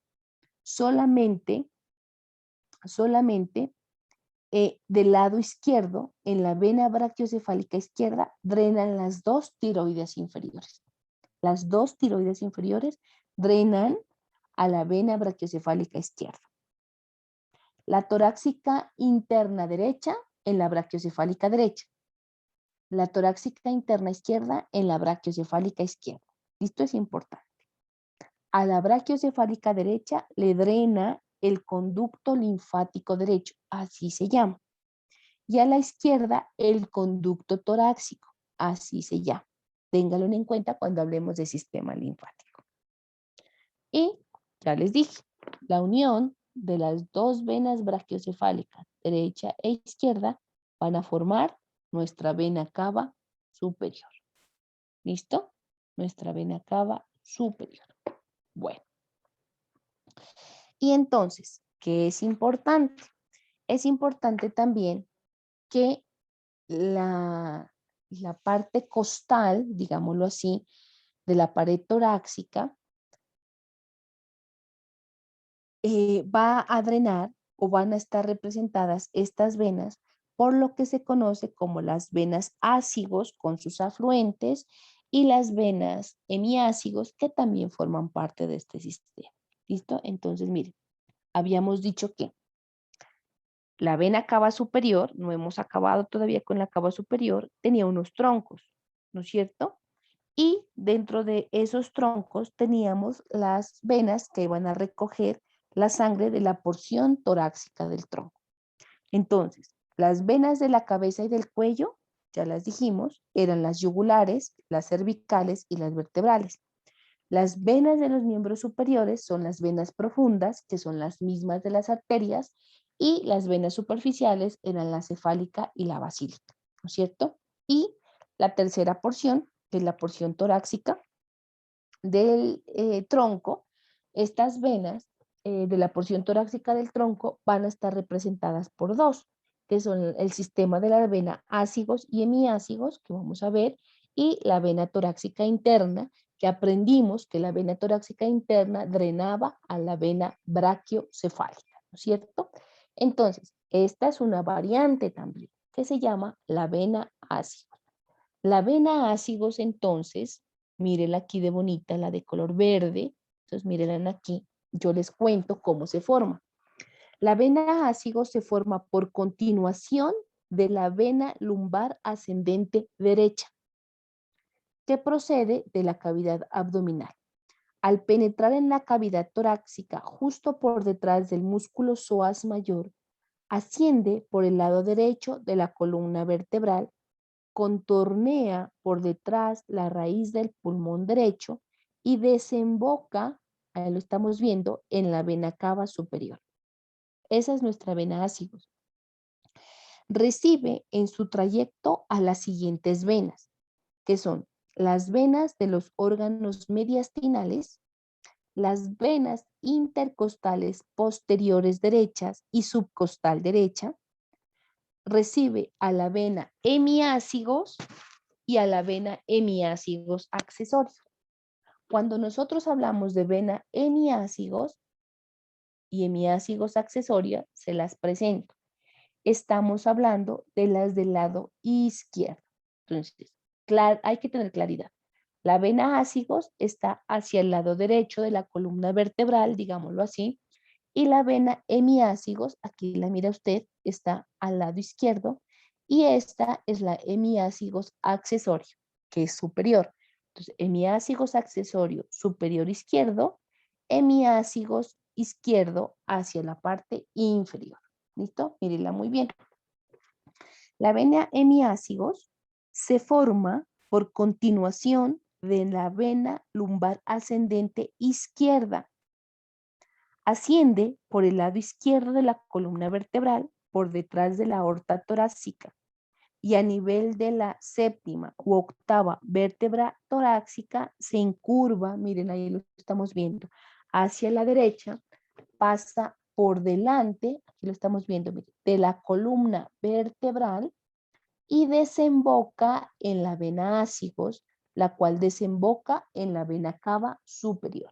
solamente del lado izquierdo, en la vena brachiocefálica izquierda, drenan las dos tiroides inferiores. Las dos tiroides inferiores drenan a la vena brachiocefálica izquierda. La torácica interna derecha en la brachiocefálica derecha. La torácica interna izquierda en la brachiocefálica izquierda. Esto es importante. A la brachiocefálica derecha le drena el conducto linfático derecho, así se llama. Y a la izquierda el conducto torácico, así se llama. Ténganlo en cuenta cuando hablemos de sistema linfático. Y ya les dije, la unión de las dos venas brachiocefálicas, derecha e izquierda, van a formar nuestra vena cava superior. ¿Listo? Nuestra vena cava superior. Bueno. Y entonces, ¿qué es importante? Es importante también que la parte costal, digámoslo así, de la pared torácica, va a drenar o van a estar representadas estas venas por lo que se conoce como las venas ácigos con sus afluentes y las venas hemiácigos que también forman parte de este sistema. ¿Listo? Entonces, miren, habíamos dicho que la vena cava superior, no hemos acabado todavía con la cava superior, tenía unos troncos, ¿no es cierto? Y dentro de esos troncos teníamos las venas que iban a recoger la sangre de la porción torácica del tronco. Entonces, las venas de la cabeza y del cuello, ya las dijimos, eran las yugulares, las cervicales y las vertebrales. Las venas de los miembros superiores son las venas profundas, que son las mismas de las arterias, y las venas superficiales eran la cefálica y la basílica, ¿no es cierto? Y la tercera porción, que es la porción torácica del tronco, estas venas de la porción torácica del tronco van a estar representadas por dos, que son el sistema de la vena ácigos y hemiácigos, que vamos a ver, y la vena torácica interna, que aprendimos que la vena torácica interna drenaba a la vena brachiocefálica, ¿no es cierto? Entonces, esta es una variante también, que se llama la vena ácigos. La vena ácigos, entonces, mírenla aquí de bonita, la de color verde, entonces mírenla aquí, yo les cuento cómo se forma. La vena ácigos se forma por continuación de la vena lumbar ascendente derecha, que procede de la cavidad abdominal. Al penetrar en la cavidad torácica justo por detrás del músculo psoas mayor, asciende por el lado derecho de la columna vertebral, contornea por detrás la raíz del pulmón derecho y desemboca, ahí lo estamos viendo, en la vena cava superior. Esa es nuestra vena ácigos. Recibe en su trayecto a las siguientes venas, que son las venas de los órganos mediastinales, las venas intercostales posteriores derechas y subcostal derecha. Recibe a la vena hemiácigos y a la vena hemiácigos accesorio. Cuando nosotros hablamos de vena hemiácigos y hemiácigos accesoria, se las presento. Estamos hablando de las del lado izquierdo. Entonces, hay que tener claridad. La vena ácigos está hacia el lado derecho de la columna vertebral, digámoslo así, y la vena hemiácigos, aquí la mira usted, está al lado izquierdo, y esta es la hemiácigos accesorio, que es superior. Entonces, hemiácigos accesorio superior izquierdo, hemiácigos izquierdo hacia la parte inferior. ¿Listo? Mírenla muy bien. La vena hemiácigos se forma por continuación de la vena lumbar ascendente izquierda. Asciende por el lado izquierdo de la columna vertebral por detrás de la aorta torácica y a nivel de la séptima u octava vértebra torácica se encurva, miren ahí lo estamos viendo, hacia la derecha, pasa por delante, aquí lo estamos viendo, miren, de la columna vertebral y desemboca en la vena ácigos, la cual desemboca en la vena cava superior.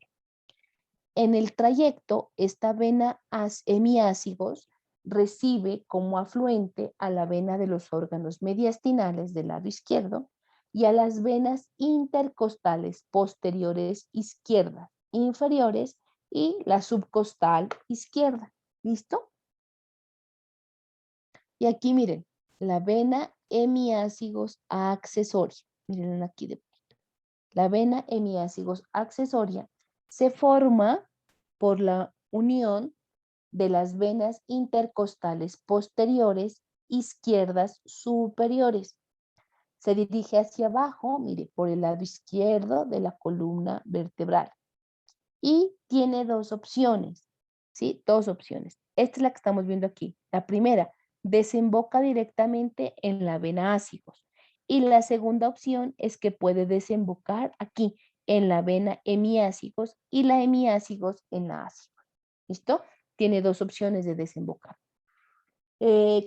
En el trayecto, esta vena hemiácigos recibe como afluente a la vena de los órganos mediastinales del lado izquierdo y a las venas intercostales posteriores izquierdas, inferiores y la subcostal izquierda. ¿Listo? Y aquí miren, la vena hemiácigos accesoria. Miren aquí de la vena hemiácigos accesoria se forma por la unión de las venas intercostales posteriores izquierdas superiores. Se dirige hacia abajo, mire, por el lado izquierdo de la columna vertebral. Y tiene dos opciones, ¿sí? Dos opciones. Esta es la que estamos viendo aquí. La primera, desemboca directamente en la vena ácigos. Y la segunda opción es que puede desembocar aquí, en la vena hemiácigos y la hemiácigos en la ácigos. ¿Listo? Tiene dos opciones de desembocar.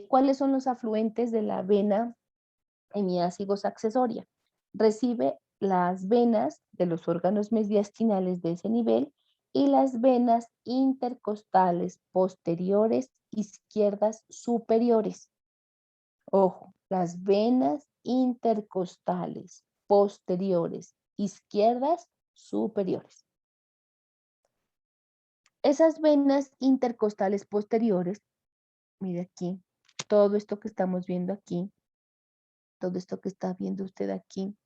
¿Cuáles son los afluentes de la vena hemiácigos accesoria? Recibe las venas de los órganos mediastinales de ese nivel y las venas intercostales posteriores izquierdas superiores. Ojo, las venas intercostales posteriores izquierdas superiores. Esas venas intercostales posteriores, mire aquí, todo esto que estamos viendo aquí, todo esto que está viendo usted aquí,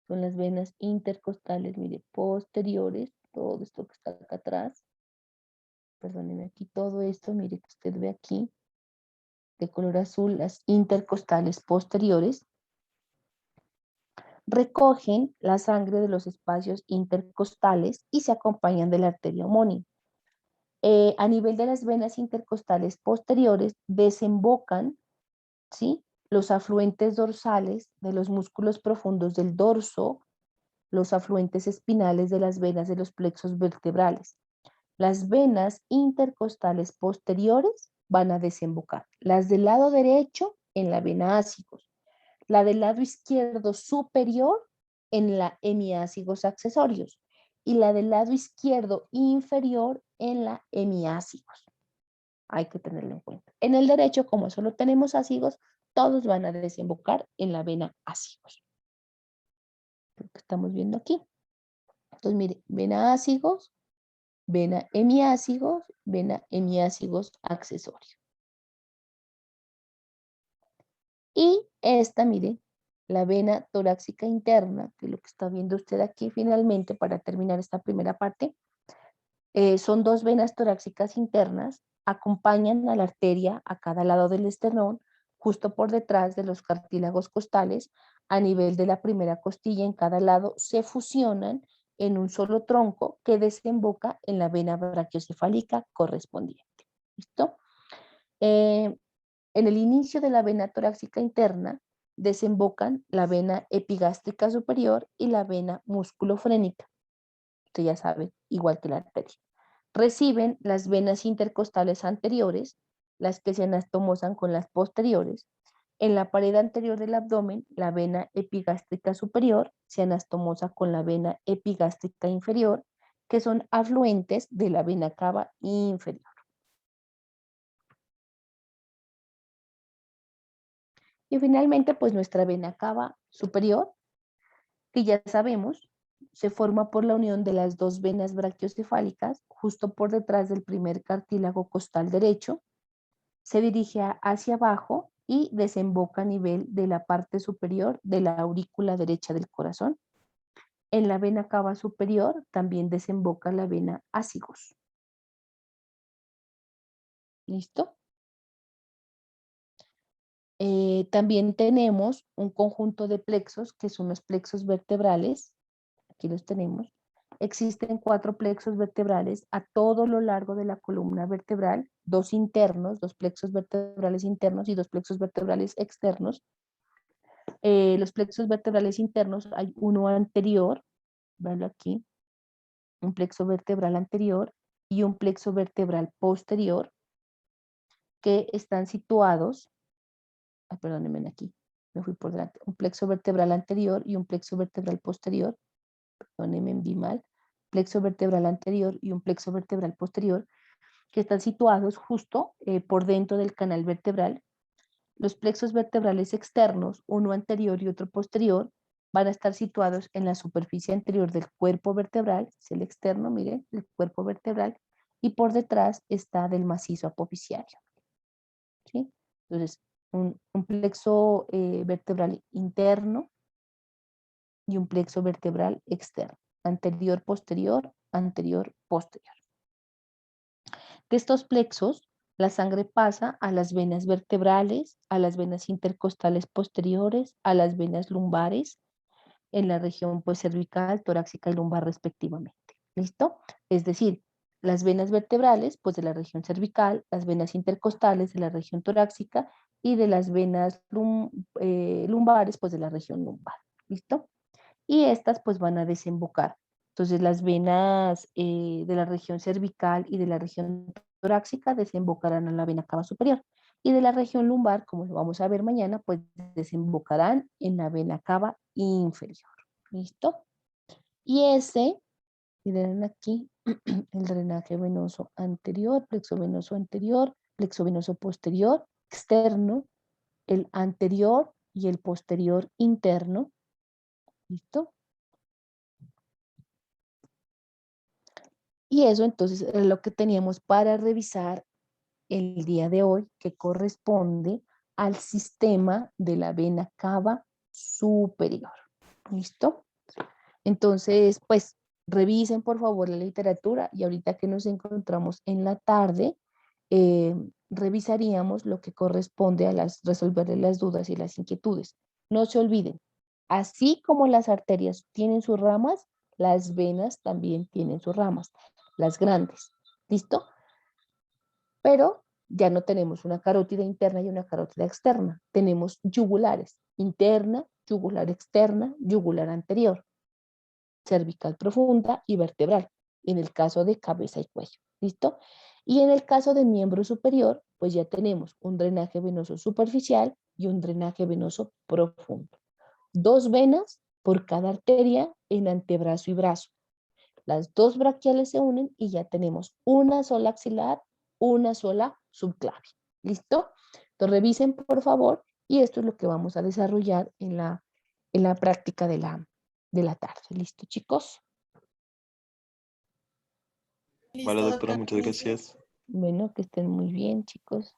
son las venas intercostales, mire, posteriores, todo esto que está acá atrás, perdónenme aquí, todo esto, mire que usted ve aquí, de color azul, las intercostales posteriores, recogen la sangre de los espacios intercostales y se acompañan de la arteria homónima. A nivel de las venas intercostales posteriores desembocan, ¿sí?, los afluentes dorsales de los músculos profundos del dorso, los afluentes espinales de las venas de los plexos vertebrales. Las venas intercostales posteriores van a desembocar. Las del lado derecho en la vena ácigos. La del lado izquierdo superior en la hemiácigos accesorios. Y la del lado izquierdo inferior en la hemiácigos. Hay que tenerlo en cuenta. En el derecho, como solo tenemos ácigos, todos van a desembocar en la vena ácigos. Lo que estamos viendo aquí. Entonces, mire, vena ácigos, vena hemiácigos accesorio. Y esta, mire, la vena torácica interna, que es lo que está viendo usted aquí finalmente para terminar esta primera parte. Son dos venas torácicas internas, acompañan a la arteria a cada lado del esternón, justo por detrás de los cartílagos costales, a nivel de la primera costilla en cada lado, se fusionan en un solo tronco que desemboca en la vena brachiocefálica correspondiente. ¿Listo? En el inicio de la vena torácica interna desembocan la vena epigástrica superior y la vena musculofrénica. Usted ya sabe, igual que la arteria. Reciben las venas intercostales anteriores, las que se anastomosan con las posteriores. En la pared anterior del abdomen, la vena epigástrica superior se anastomosa con la vena epigástrica inferior, que son afluentes de la vena cava inferior. Y finalmente, pues nuestra vena cava superior, que ya sabemos, se forma por la unión de las dos venas brachiocefálicas, justo por detrás del primer cartílago costal derecho, se dirige hacia abajo y desemboca a nivel de la parte superior de la aurícula derecha del corazón. En la vena cava superior también desemboca la vena ácigos. ¿Listo? También tenemos un conjunto de plexos, que son los plexos vertebrales. Aquí los tenemos. Existen 4 plexos vertebrales a todo lo largo de la columna vertebral, 2 internos, 2 plexos vertebrales internos y 2 plexos vertebrales externos. Los plexos vertebrales internos, hay uno anterior, véanlo aquí, un plexo vertebral anterior y un plexo vertebral posterior, que están situados, perdónenme aquí, me fui por delante, un plexo vertebral anterior y un plexo vertebral posterior, perdónenme, vi mal, plexo vertebral anterior y un plexo vertebral posterior, que están situados justo por dentro del canal vertebral. Los plexos vertebrales externos, uno anterior y otro posterior, van a estar situados en la superficie anterior del cuerpo vertebral, es el externo, miren, el cuerpo vertebral, y por detrás está del macizo apofisiario. ¿Sí? Entonces, un plexo vertebral interno y un plexo vertebral externo, anterior, posterior, anterior, posterior. De estos plexos, la sangre pasa a las venas vertebrales, a las venas intercostales posteriores, a las venas lumbares, en la región pues, cervical, torácica y lumbar respectivamente. ¿Listo? Es decir, las venas vertebrales pues de la región cervical, las venas intercostales de la región torácica y de las venas lumbares pues de la región lumbar. ¿Listo? Y estas pues van a desembocar. Entonces las venas de la región cervical y de la región torácica desembocarán a la vena cava superior. Y de la región lumbar, como lo vamos a ver mañana, pues desembocarán en la vena cava inferior. ¿Listo? Y ese, miren aquí, el drenaje venoso anterior, plexo venoso posterior, externo, el anterior y el posterior interno. ¿Listo? Y eso entonces es lo que teníamos para revisar el día de hoy, que corresponde al sistema de la vena cava superior. ¿Listo? Entonces, pues revisen por favor la literatura y ahorita que nos encontramos en la tarde, revisaríamos lo que corresponde a resolver las dudas y las inquietudes. No se olviden, así como las arterias tienen sus ramas, las venas también tienen sus ramas, las grandes. ¿Listo? Pero ya no tenemos una carótida interna y una carótida externa. Tenemos yugulares, interna, yugular externa, yugular anterior, cervical profunda y vertebral, en el caso de cabeza y cuello. ¿Listo? Y en el caso de miembro superior, pues ya tenemos un drenaje venoso superficial y un drenaje venoso profundo. 2 venas por cada arteria en antebrazo y brazo. Las 2 braquiales se unen y ya tenemos una sola axilar, una sola subclavia. ¿Listo? Entonces revisen por favor y esto es lo que vamos a desarrollar en la práctica de la tarde. ¿Listo, chicos? Vale, doctora, muchas gracias. Bueno, que estén muy bien, chicos.